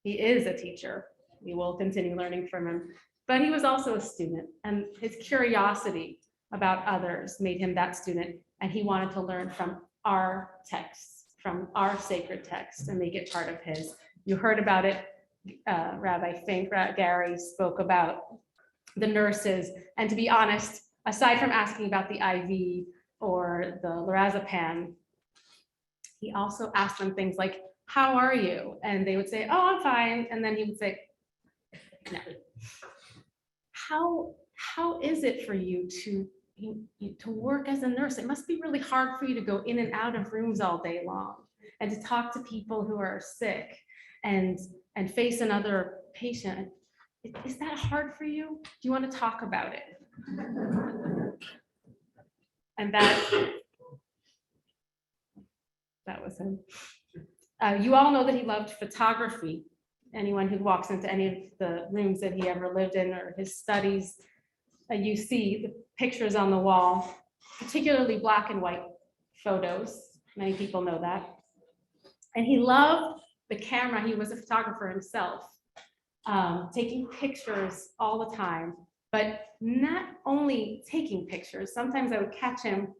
He is a teacher. We will continue learning from him. But he was also a student, and his curiosity about others made him that student, and he wanted to learn from our texts, from our sacred text, and make it part of his. You heard about it. Rabbi Fink, Gary spoke about the nurses, and to be honest, aside from asking about the IV or the lorazepam, he also asked them things like, how are you? And they would say, oh, I'm fine. And then he would say, no. How is it for you to work as a nurse? It must be really hard for you to go in and out of rooms all day long and to talk to people who are sick and face another patient. Is that hard for you? Do you want to talk about it? And that was him. You all know that he loved photography. Anyone who walks into any of the rooms that he ever lived in or his studies, you see the pictures on the wall, particularly black and white photos. Many people know that. And he loved the camera. He was a photographer himself. Taking pictures all the time, but not only taking pictures. Sometimes I would catch him,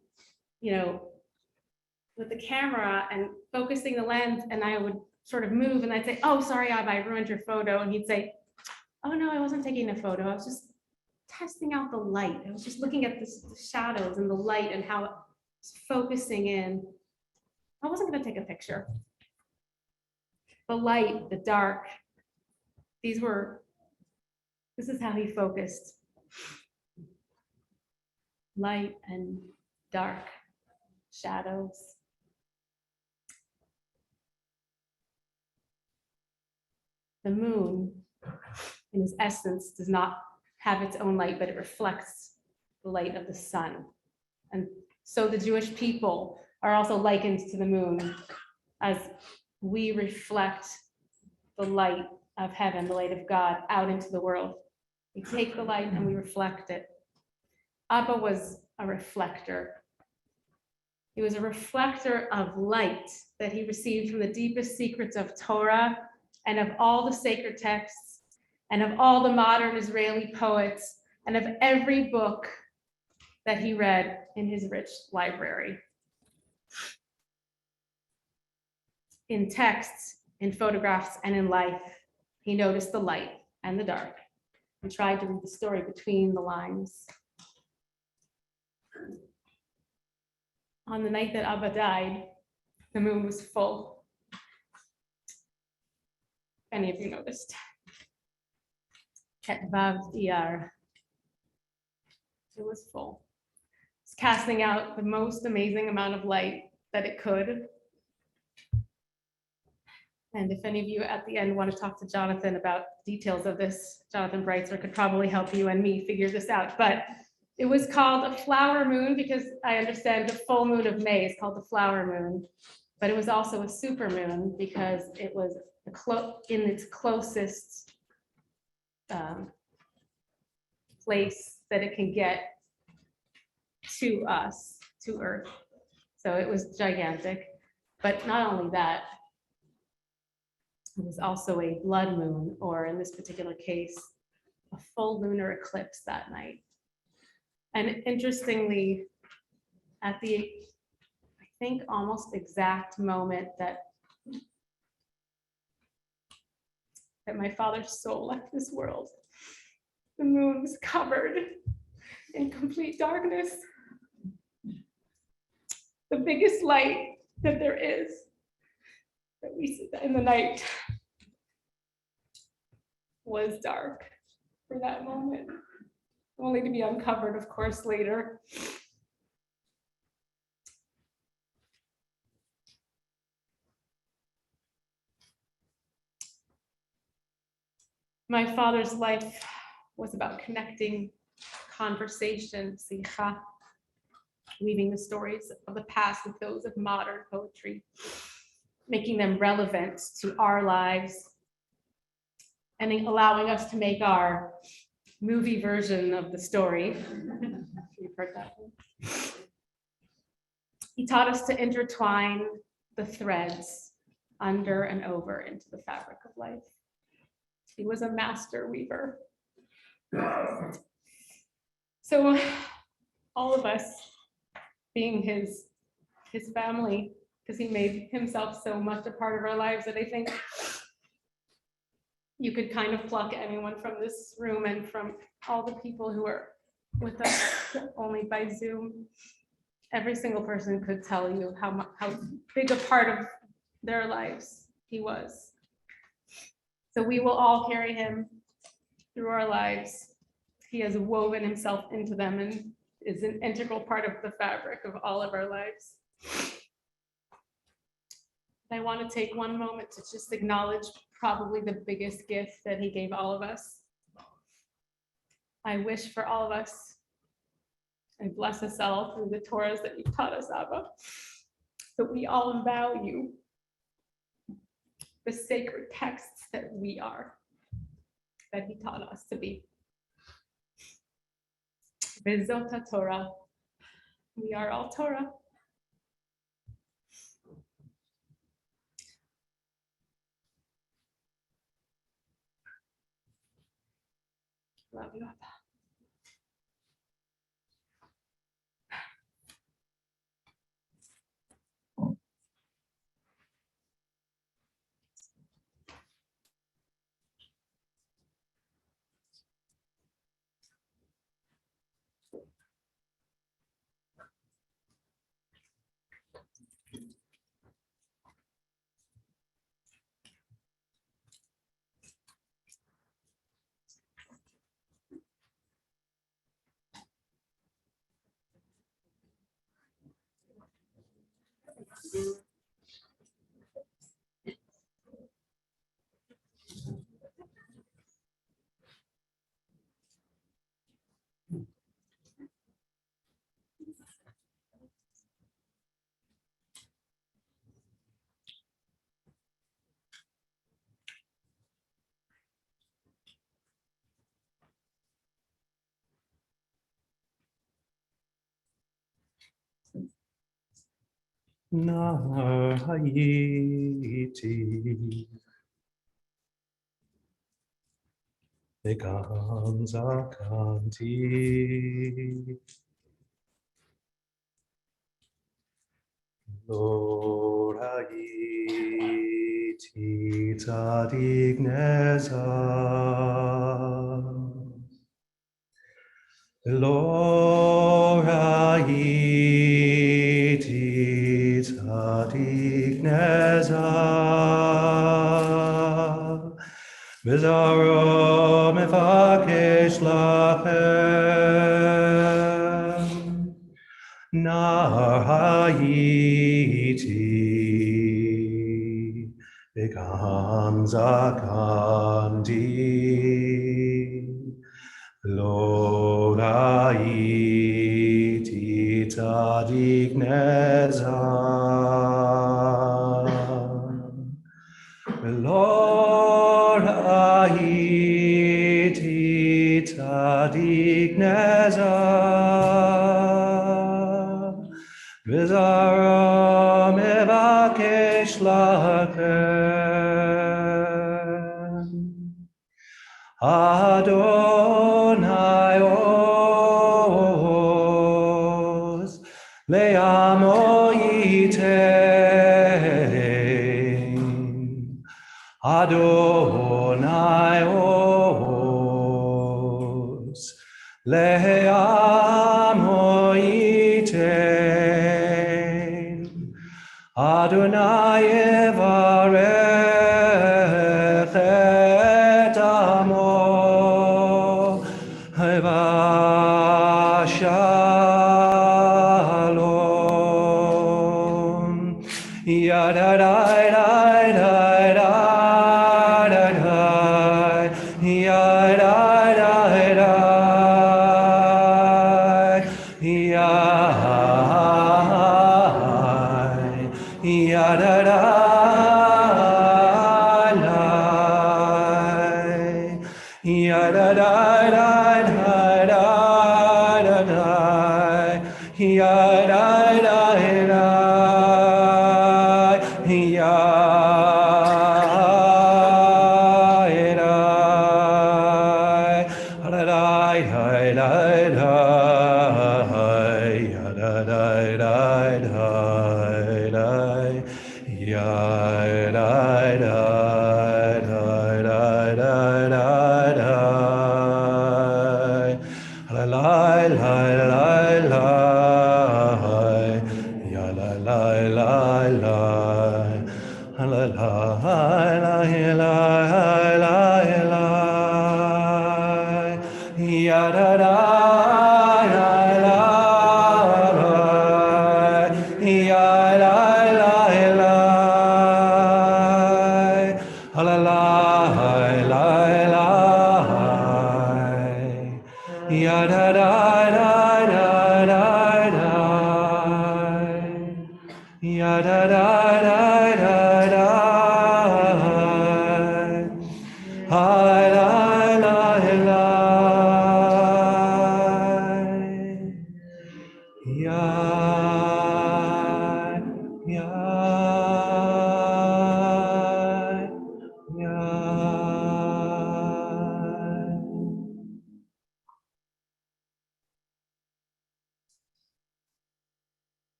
with the camera and focusing the lens, and I would sort of move and I'd say, oh, sorry, Abba, I ruined your photo. And he'd say, oh no, I wasn't taking a photo. I was just testing out the light. I was just looking at the shadows and the light and how it's focusing in. I wasn't going to take a picture. The light, the dark, this is how he focused. light and dark, shadows. The moon, in its essence, does not have its own light, but it reflects the light of the sun. And so the Jewish people are also likened to the moon as we reflect the light of heaven, the light of God, out into the world. We take the light and we reflect it. Abba was a reflector. He was a reflector of light that he received from the deepest secrets of Torah and of all the sacred texts and of all the modern Israeli poets and of every book that he read in his rich library. In texts, in photographs, and in life, he noticed the light and the dark and tried to read the story between the lines. On the night that Abba died, the moon was full. If any of you noticed. Ketvav Iyar. It was full. It's casting out the most amazing amount of light that it could. And if any of you at the end want to talk to Jonathan about details of this, Jonathan Breitzer could probably help you and me figure this out. But it was called a flower moon because I understand the full moon of May is called the flower moon. But it was also a super moon because it was in its closest place that it can get to us, to Earth. So it was gigantic. But not only that, it was also a blood moon, or in this particular case, a full lunar eclipse that night. And interestingly, at the, I think, almost exact moment that my father's soul left this world, the moon was covered in complete darkness. The biggest light that there is that we see in the night was dark for that moment, only to be uncovered, of course, later. My father's life was about connecting conversation, sicha, weaving the stories of the past with those of modern poetry, making them relevant to our lives, and allowing us to make our movie version of the story. You've heard that one. He taught us to intertwine the threads under and over into the fabric of life. He was a master weaver. So all of us, being his family, because he made himself so much a part of our lives that I think you could kind of pluck anyone from this room and from all the people who are with us only by Zoom. Every single person could tell you how big a part of their lives he was. So we will all carry him through our lives. He has woven himself into them and is an integral part of the fabric of all of our lives. I want to take one moment to just acknowledge probably the biggest gift that he gave all of us. I wish for all of us, and bless us all through the Torahs that you've taught us, Abba, that we all value the sacred texts that we are, that he taught us to be. Bezota Torah, we are all Torah. Love you, Abba. Nar Hayiti Begam Zakanti Lord Hayiti Tzadik Nezah Lord Hayiti Tzadik Nezah Bizarro mevakesh lachem Nar Hayiti Begam Zakanti Lo Hayiti Tzadik Nezah Lord Hayiti Tzadik Nezah V'zara mevakesh lachem Adonai Oz Le'amo Yitein Adonai Oz Le'amo Yitein Adonai Yevarech et Amo Shalom Yadadai dai dai dai dai dai Yadai dai dai Yadai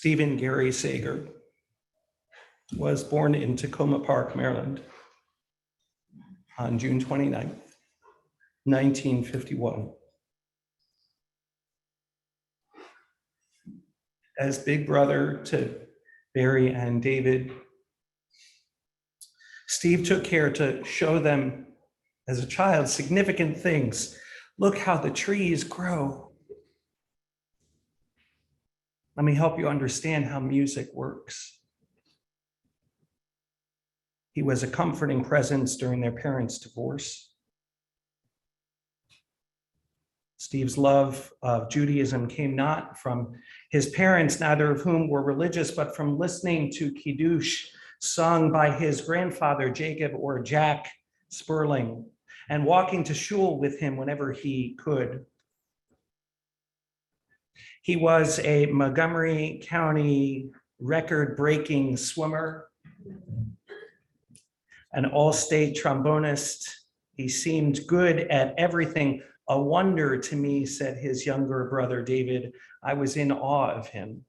Stephen Gary Sager was born in Tacoma Park, Maryland on June 29th, 1951. As big brother to Barry and David, Steve took care to show them as a child significant things. Look how the trees grow. Let me help you understand how music works. He was a comforting presence during their parents' divorce. Steve's love of Judaism came not from his parents, neither of whom were religious, but from listening to Kiddush sung by his grandfather, Jacob or Jack Sperling, and walking to shul with him whenever he could. He was a Montgomery County record-breaking swimmer, an all-state trombonist. He seemed good at everything. A wonder to me, said his younger brother, David. I was in awe of him.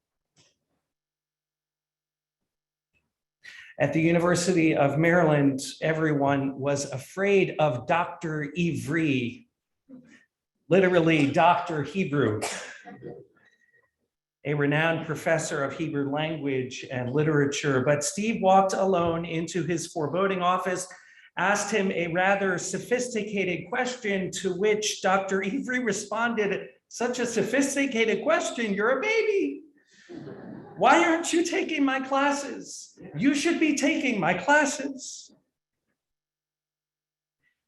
At the University of Maryland, everyone was afraid of Dr. Ivri, literally Dr. Hebrew, a renowned professor of Hebrew language and literature. But Steve walked alone into his foreboding office, asked him a rather sophisticated question, to which Dr. Ivri responded, such a sophisticated question, you're a baby. Why aren't you taking my classes? You should be taking my classes.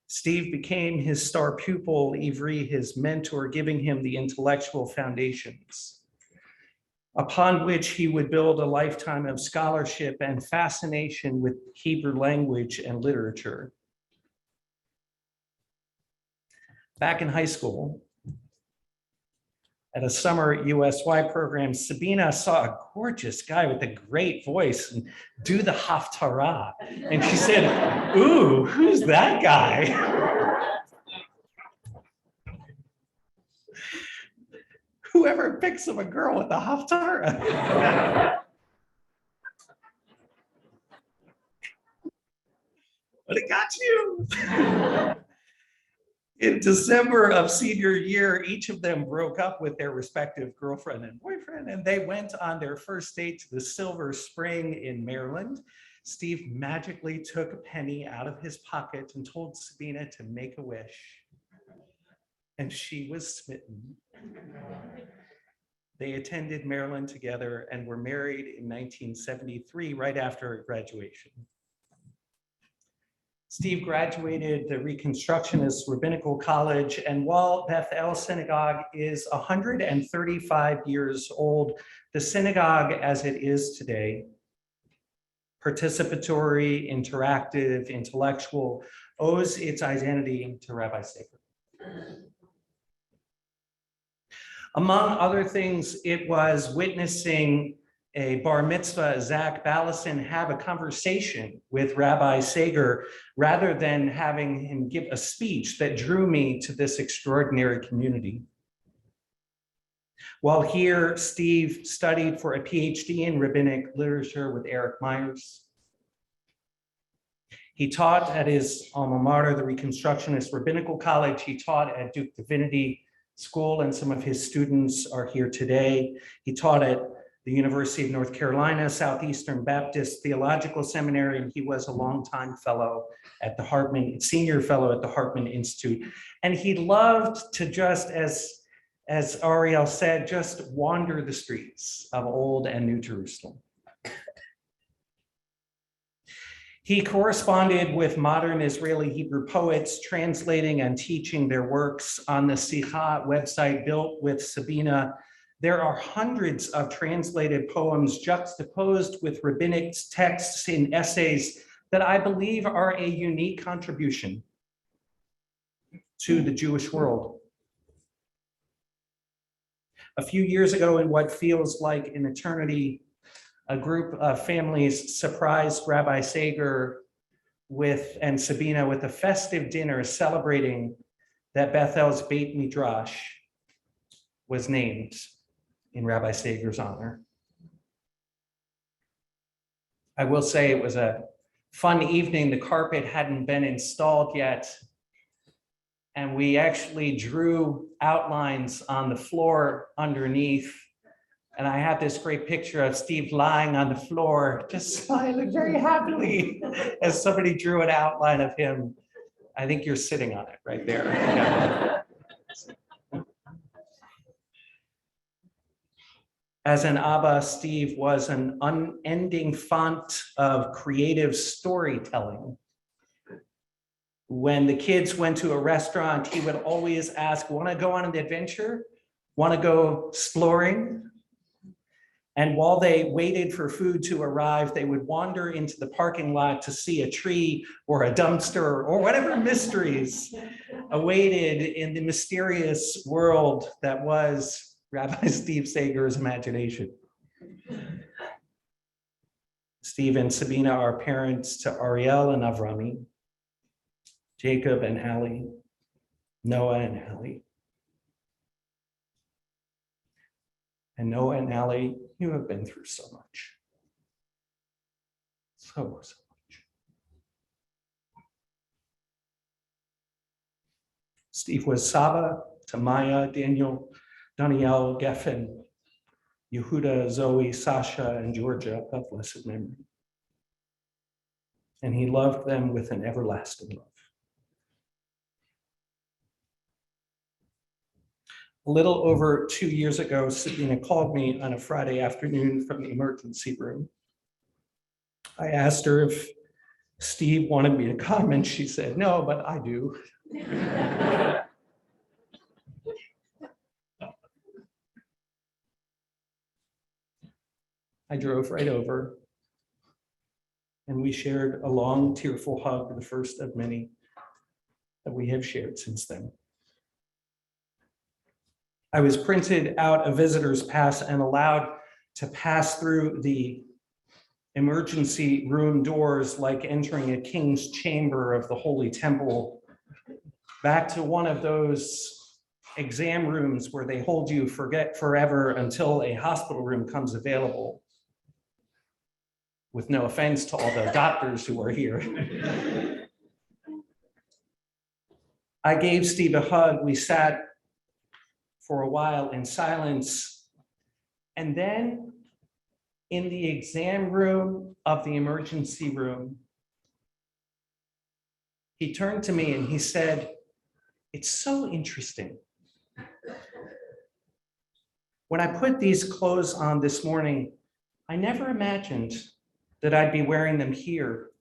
Steve became his star pupil, Ivri his mentor, giving him the intellectual foundations upon which he would build a lifetime of scholarship and fascination with Hebrew language and literature. Back in high school, at a summer USY program, Sabina saw a gorgeous guy with a great voice and do the Haftarah. And she said, ooh, who's that guy? Whoever picks up a girl with a Haftarah. But it got you. In December of senior year, each of them broke up with their respective girlfriend and boyfriend, and they went on their first date to the Silver Spring in Maryland. Steve magically took a penny out of his pocket and told Sabina to make a wish. And she was smitten. They attended Maryland together and were married in 1973, right after graduation. Steve graduated the Reconstructionist Rabbinical College, and while Bethel Synagogue is 135 years old, the synagogue as it is today, participatory, interactive, intellectual, owes its identity to Rabbi Sager. Among other things, it was witnessing a bar mitzvah, Zach Ballison, have a conversation with Rabbi Sager rather than having him give a speech that drew me to this extraordinary community. While here, Steve studied for a PhD in rabbinic literature with Eric Myers. He taught at his alma mater, the Reconstructionist Rabbinical College. He taught at Duke Divinity School, and some of his students are here today. He taught at the University of North Carolina, Southeastern Baptist Theological Seminary, and he was a longtime fellow at the Hartman, senior fellow at the Hartman Institute. And he loved to just, as Ariel said, just wander the streets of Old and New Jerusalem. He corresponded with modern Israeli Hebrew poets, translating and teaching their works on the Sicha website built with Sabina. There are hundreds of translated poems juxtaposed with rabbinic texts in essays that I believe are a unique contribution to the Jewish world. A few years ago, in what feels like an eternity, a group of families surprised Rabbi Sager and Sabina with a festive dinner celebrating that Bethel's Beit Midrash was named in Rabbi Sager's honor. I will say it was a fun evening. The carpet hadn't been installed yet, and we actually drew outlines on the floor underneath. And I have this great picture of Steve lying on the floor, just smiling very happily as somebody drew an outline of him. I think you're sitting on it right there. Yeah. As an Abba, Steve was an unending font of creative storytelling. When the kids went to a restaurant, he would always ask, want to go on an adventure? Want to go exploring? And while they waited for food to arrive, they would wander into the parking lot to see a tree or a dumpster or whatever mysteries awaited in the mysterious world that was Rabbi Steve Sager's imagination. Steve and Sabina are parents to Ariel and Avrami, Jacob and Hallie, Noah and Hallie. And Noah and Hallie, you have been through so much. So much. Steve was Saba to Maya, Daniel, Danielle, Geffen, Yehuda, Zoe, Sasha, and Georgia of blessed memory. And he loved them with an everlasting love. A little over 2 years ago, Sabina called me on a Friday afternoon from the emergency room. I asked her if Steve wanted me to come, and she said, no, but I do. I drove right over, and we shared a long, tearful hug, the first of many that we have shared since then. I was printed out a visitor's pass and allowed to pass through the emergency room doors like entering a king's chamber of the Holy Temple, back to one of those exam rooms where they hold you forever until a hospital room comes available. With no offense to all the doctors who are here. I gave Steve a hug. We sat for a while in silence. And then in the exam room of the emergency room, he turned to me and he said, it's so interesting. When I put these clothes on this morning, I never imagined that I'd be wearing them here.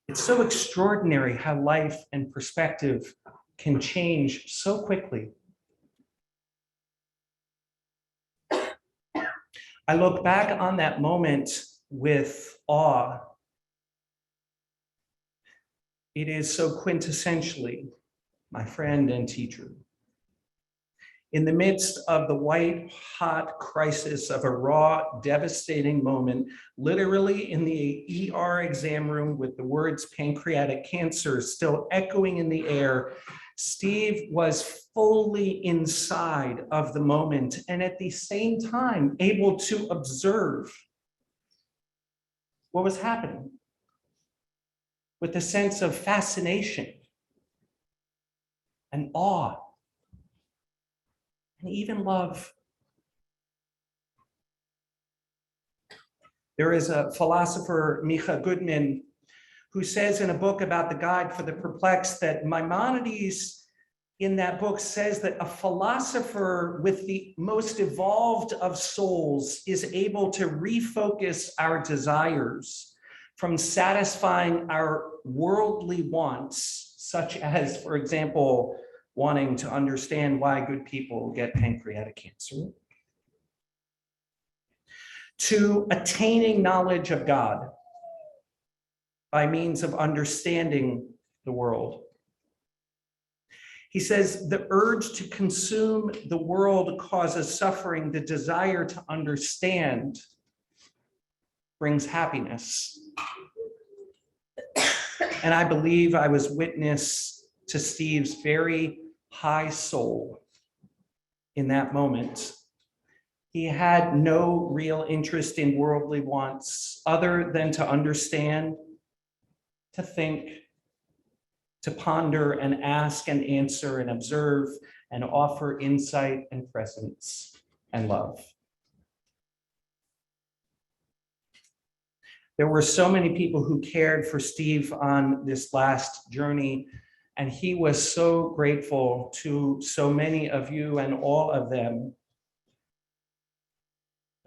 It's so extraordinary how life and perspective can change so quickly. I look back on that moment with awe. It is so quintessentially my friend and teacher. In the midst of the white-hot crisis of a raw, devastating moment, literally in the ER exam room with the words pancreatic cancer still echoing in the air, Steve was fully inside of the moment and at the same time able to observe what was happening with a sense of fascination and awe and even love. There is a philosopher, Micha Goodman, who says in a book about the Guide for the Perplexed that Maimonides in that book says that a philosopher with the most evolved of souls is able to refocus our desires from satisfying our worldly wants, such as, for example, wanting to understand why good people get pancreatic cancer, to attaining knowledge of God by means of understanding the world. He says the urge to consume the world causes suffering. The desire to understand brings happiness. And I believe I was witness to Steve's very high soul in that moment. He had no real interest in worldly wants other than to understand, to think, to ponder and ask and answer and observe and offer insight and presence and love. There were so many people who cared for Steve on this last journey, and he was so grateful to so many of you and all of them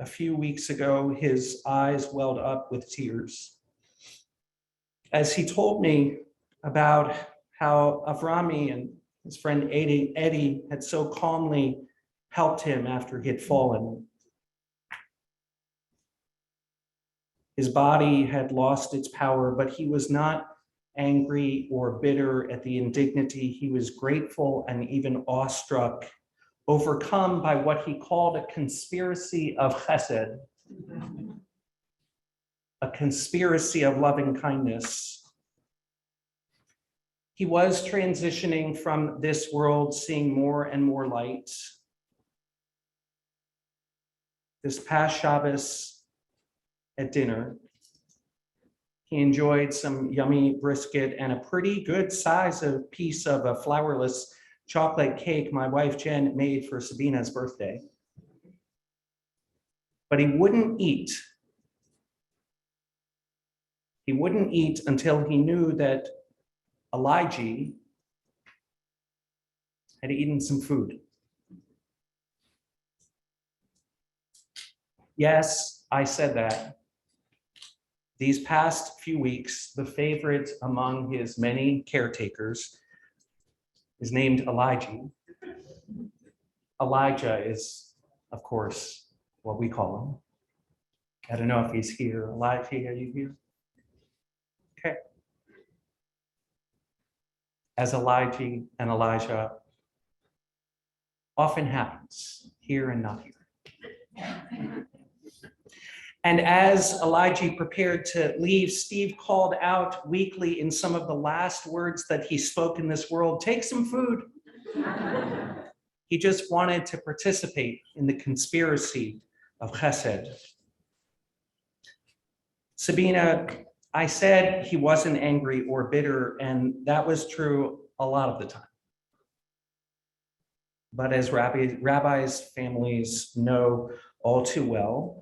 A few weeks ago, his eyes welled up with tears as he told me about how Avrami and his friend Eddie had so calmly helped him after he had fallen. His body had lost its power, but he was not angry or bitter at the indignity. He was grateful and even awestruck, overcome by what he called a conspiracy of chesed, a conspiracy of loving kindness. He was transitioning from this world, seeing more and more light. This past Shabbos at dinner, he enjoyed some yummy brisket and a pretty good size of piece of a flourless chocolate cake my wife Jen made for Sabina's birthday. But he wouldn't eat. He wouldn't eat until he knew that Elijah had eaten some food. Yes, I said that. These past few weeks, the favorite among his many caretakers is named Elijah. Elijah is, of course, what we call him. I don't know if he's here. Elijah, are you here? Okay. As Elijah and Elijah often happens, here and not here. And as Elijah prepared to leave, Steve called out weakly in some of the last words that he spoke in this world, "Take some food." He just wanted to participate in the conspiracy of chesed. Sabina, I said he wasn't angry or bitter, and that was true a lot of the time. But as rabbis' families know all too well,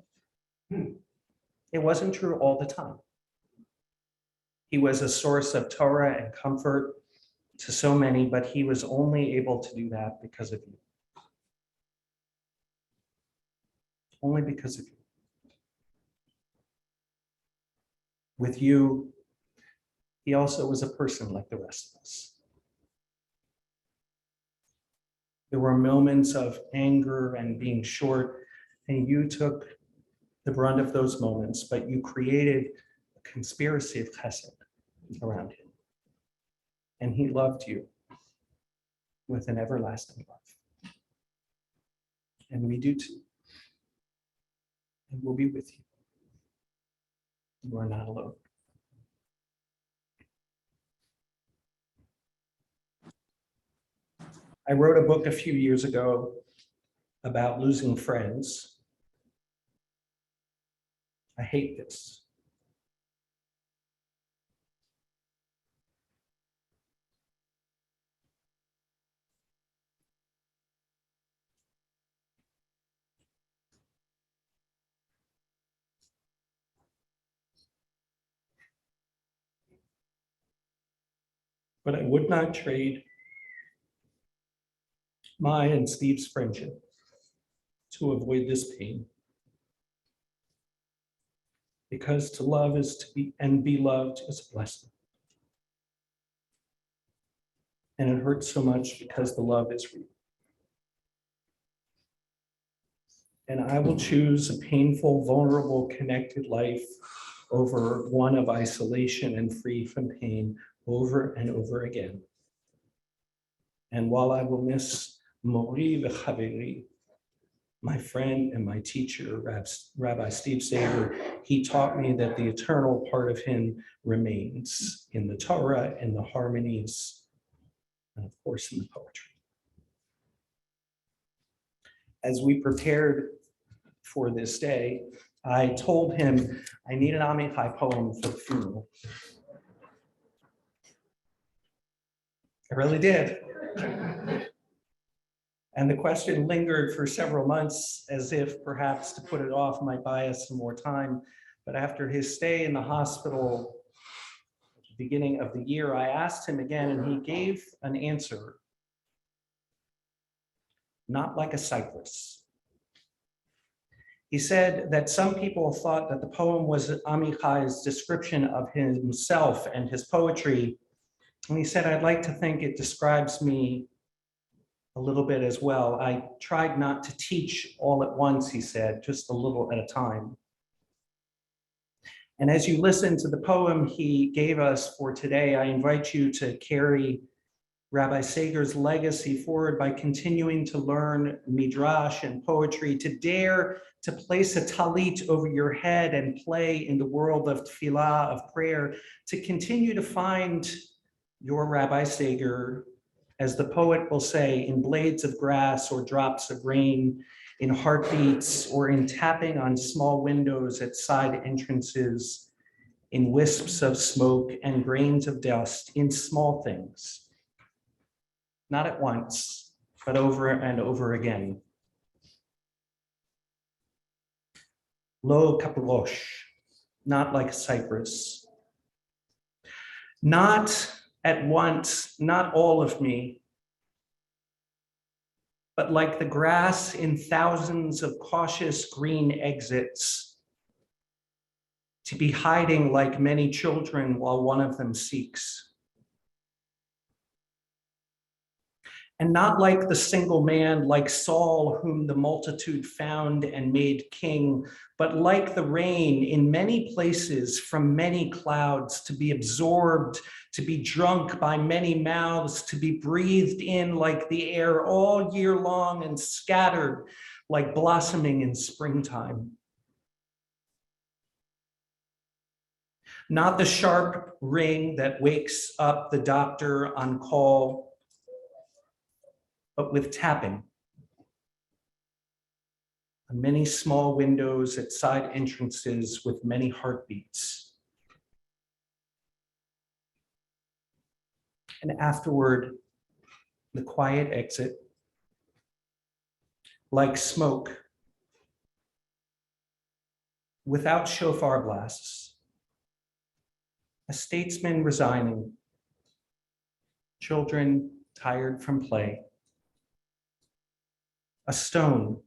it wasn't true all the time. He was a source of Torah and comfort to so many, but he was only able to do that because of you. Only because of you. With you, he also was a person like the rest of us. There were moments of anger and being short, and you took the brunt of those moments, but you created a conspiracy of chesed around him. And he loved you with an everlasting love. And we do too. And we'll be with you. You are not alone. I wrote a book a few years ago about losing friends. I hate this. But I would not trade my and Steve's friendship to avoid this pain. Because to love is to be and be loved is a blessing. And it hurts so much because the love is real. And I will choose a painful, vulnerable, connected life over one of isolation and free from pain over and over again. And while I will miss Mori v'chaveri, my friend and my teacher, Rabbi Steve Sager, he taught me that the eternal part of him remains in the Torah, in the harmonies, and of course in the poetry. As we prepared for this day, I told him I need an Amichai poem for the funeral. I really did. And the question lingered for several months, as if perhaps to put it off might buy us some more time. But after his stay in the hospital at the beginning of the year, I asked him again, and he gave an answer, not like a cypress. He said that some people thought that the poem was Amichai's description of himself and his poetry. And he said, I'd like to think it describes me a little bit as well. I tried not to teach all at once, he said, just a little at a time. And as you listen to the poem he gave us for today, I invite you to carry Rabbi Sager's legacy forward by continuing to learn midrash and poetry, to dare to place a talit over your head and play in the world of tefillah, of prayer, to continue to find your Rabbi Sager, as the poet will say, in blades of grass or drops of rain, in heartbeats or in tapping on small windows at side entrances, in wisps of smoke and grains of dust, in small things. Not at once, but over and over again. Lo kapulosh, not like a cypress. Not at once, not all of me, but like the grass in thousands of cautious green exits, to be hiding like many children while one of them seeks. And not like the single man, like Saul, whom the multitude found and made king, but like the rain in many places from many clouds, to be absorbed, to be drunk by many mouths, to be breathed in like the air all year long and scattered like blossoming in springtime. Not the sharp ring that wakes up the doctor on call, but with tapping on many small windows at side entrances with many heartbeats. And afterward, the quiet exit, like smoke, without shofar blasts, a statesman resigning, children tired from play, a stone,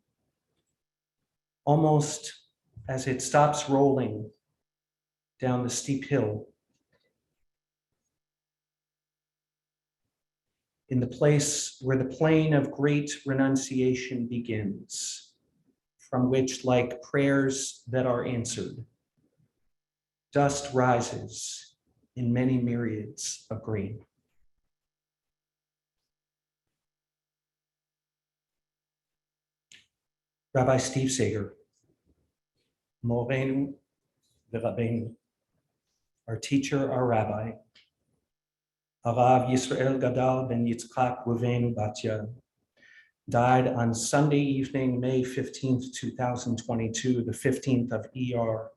almost as it stops rolling down the steep hill, in the place where the plain of great renunciation begins, from which, like prayers that are answered, dust rises in many myriads of green. Rabbi Steve Sager, Morenu v'Rabbeinu, our teacher, our rabbi, Harav Yisrael Gadal ben Yitzchak Ruvenu Batya, died on Sunday evening, May 15th, 2022, the 15th of ER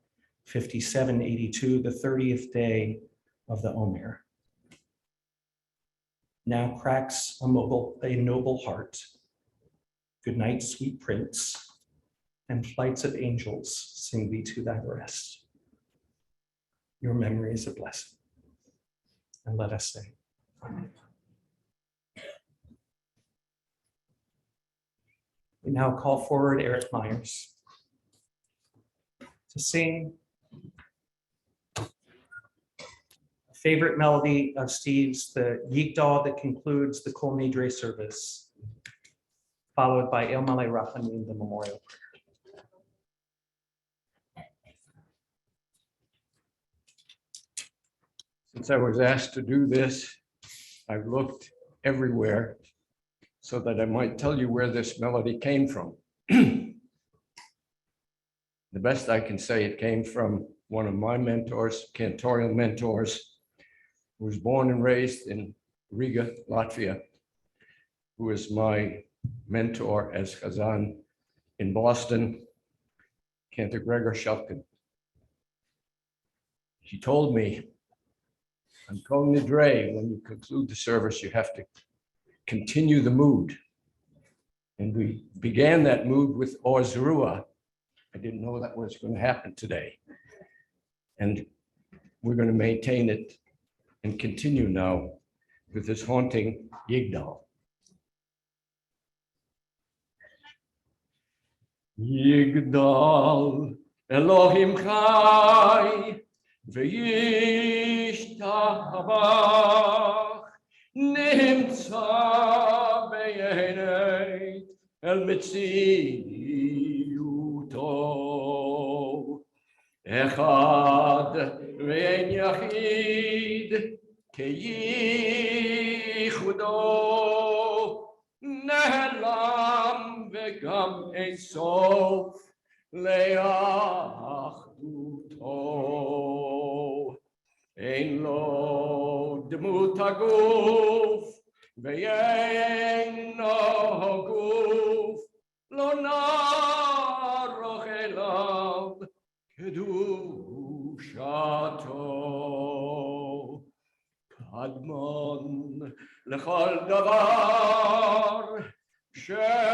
5782, the 30th day of the Omer. Now cracks a noble heart. Good night, sweet prince, and flights of angels sing thee to thy rest. Your memory is a blessing. And let us say, Amen. We now call forward Eric Myers to sing a favorite melody of Steve's, the Yigdal that concludes the Kol Nidre service, followed by El Malei Rachamim, the memorial prayer. Since I was asked to do this, I've looked everywhere so that I might tell you where this melody came from. The best I can say, it came from one of my mentors, cantorial mentors, who was born and raised in Riga, Latvia, who was my mentor as Chazan in Boston, Cantor Gregor Shulkin. He told me, on Kol Nidre, when you conclude the service, you have to continue the mood. And we began that mood with Or Zerua. I didn't know that was going to happen today. And we're going to maintain it and continue now with this haunting Yigdal. יגדל אלוהים חי וישתבח נמצא בעיני אל מציאותו אחד ואין יחיד כייחודו נעלם וגם אין סוף לאחדותו אין לו דמות הגוף ואין לו גוף לא נערוך אליו קדושתו קדמון לכל דבר שנברא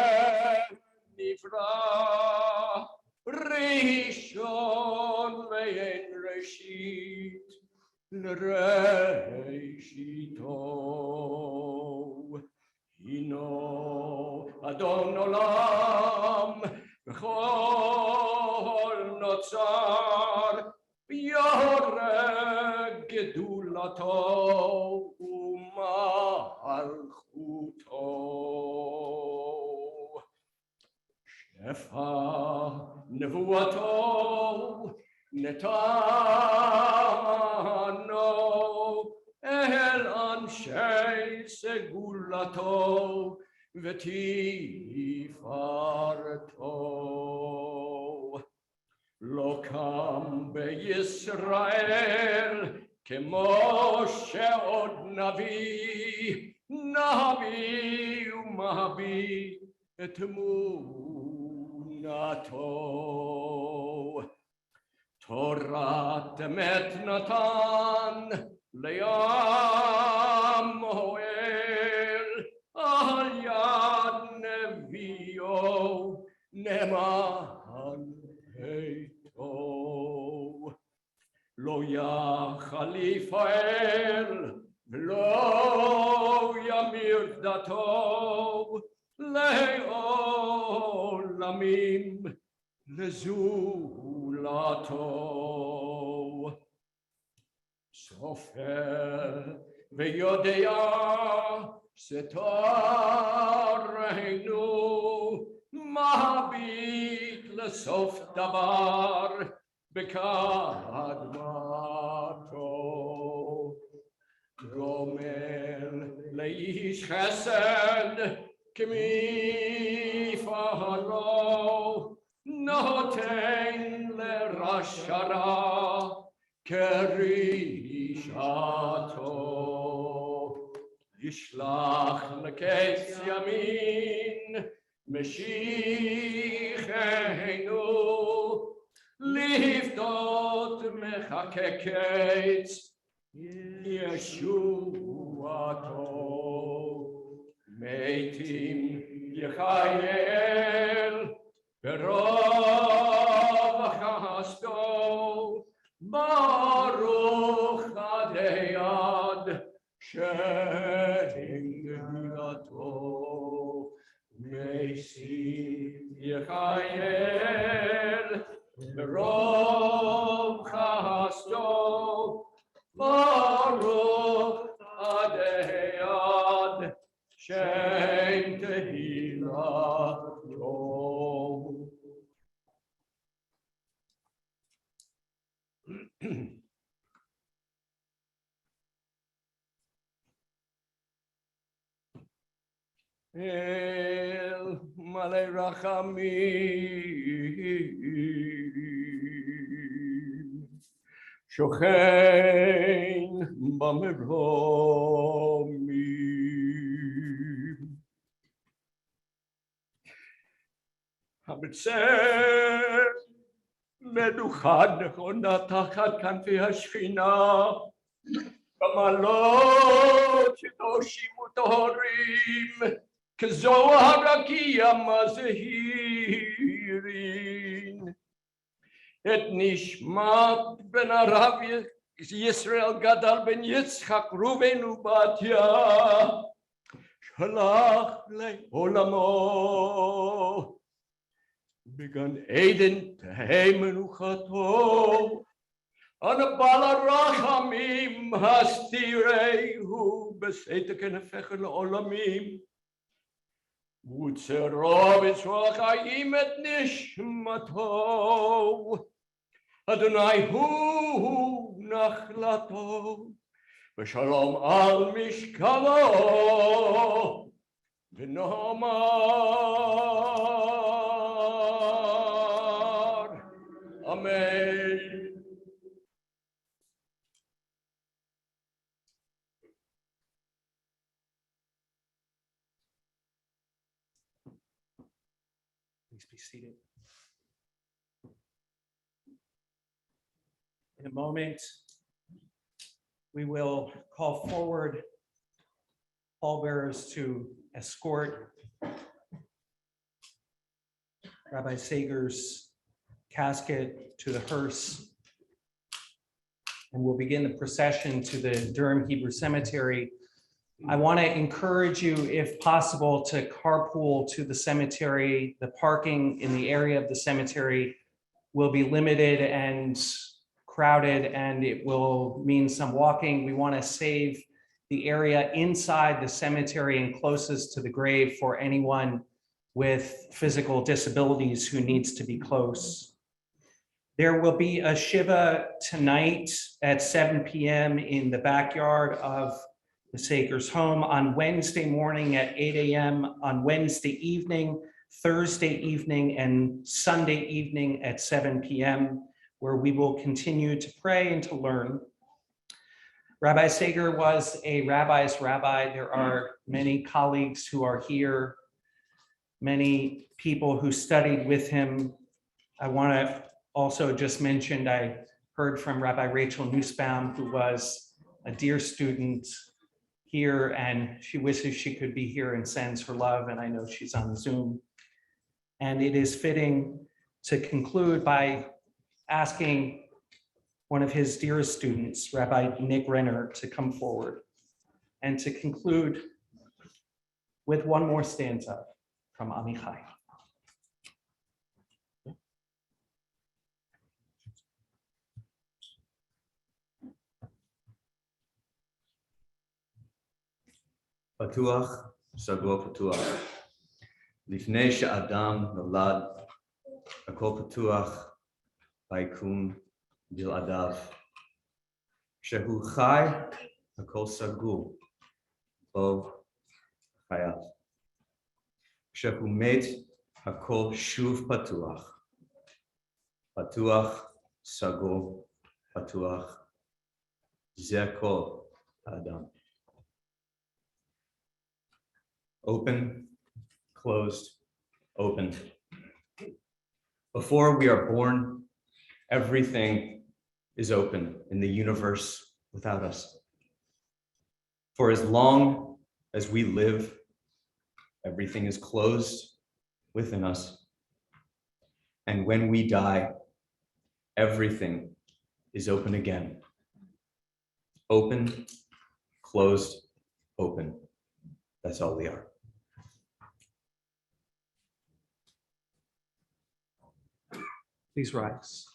ראשון ואין ראשית לראשיתו הינו אדון עולם וכל נוצר ביורא גדולתו ומלכותו שפע נבואתו נתנו אל אנשי סגולתו ותפארתו לא קם בישראל כמו שעוד נביא ומביט את תמונתו תורת אמת נתן לים אוהל על יד נביאו נאמן ביתו לא יחליף האל ולא ימיר דתו לעולמים לזולתו סופר ויודע סתרנו מביט לסוף דבר בקדמתו גומל לאיש חסד כמפעלו נותן לרשע רע כרישתו ישלח לקץ ימין משיחנו לפדות מחכה קץ ישועתו מתים יחייל ברוב חסדו ברוך עד היד שגדולתו מתים יחייל ברוב חסדו ברוך עד היד שם תהילתו. אל מלא רחמים שוכן במרומים המצר מנוחה נכונה תחת כנפי השכינה במעלות שתושיבו טהורים כזוהר רקיע מזהירין את נשמת בן הרב ישראל גדל בן יצחק ראובן ובתיה שלח לעולמו בגן עדן תהא מנוחתו. הנבל הרחמים הסתירהו בסתר כנפיך לעולמים. וצרו בצרור החיים את נשמתו. אדוני הוא נחלתו, ושלום על משכבו, ונאמר אמן. Please be seated. In a moment, we will call forward pallbearers to escort Rabbi Sager's casket to the hearse. And we'll begin the procession to the Durham Hebrew Cemetery. I want to encourage you, if possible, to carpool to the cemetery. The parking in the area of the cemetery will be limited and crowded, and it will mean some walking. We want to save the area inside the cemetery and closest to the grave for anyone with physical disabilities who needs to be close. There will be a Shiva tonight at 7 p.m. in the backyard of the Sager's home, on Wednesday morning at 8 a.m., on Wednesday evening, Thursday evening, and Sunday evening at 7 p.m., where we will continue to pray and to learn. Rabbi Sager was a rabbi's rabbi. There are many colleagues who are here, many people who studied with him. I want to also just mention, I heard from Rabbi Rachel Nussbaum, who was a dear student here, and she wishes she could be here and sends her love, and I know she's on Zoom. And it is fitting to conclude by asking one of his dearest students, Rabbi Nick Renner, to come forward and to conclude with one more stanza from Amichai. פתוח, סגור פתוח. לפני שאדם נולד, הכל פתוח ביקום בלעדיו. כשהוא חי, הכל סגור בו חייו. כשהוא מת, הכל שוב פתוח. פתוח, סגור, פתוח. זה כל האדם. Open, closed, open. Before we are born, everything is open in the universe without us. For as long as we live, everything is closed within us. And when we die, everything is open again. Open, closed, open. That's all we are. Please rise.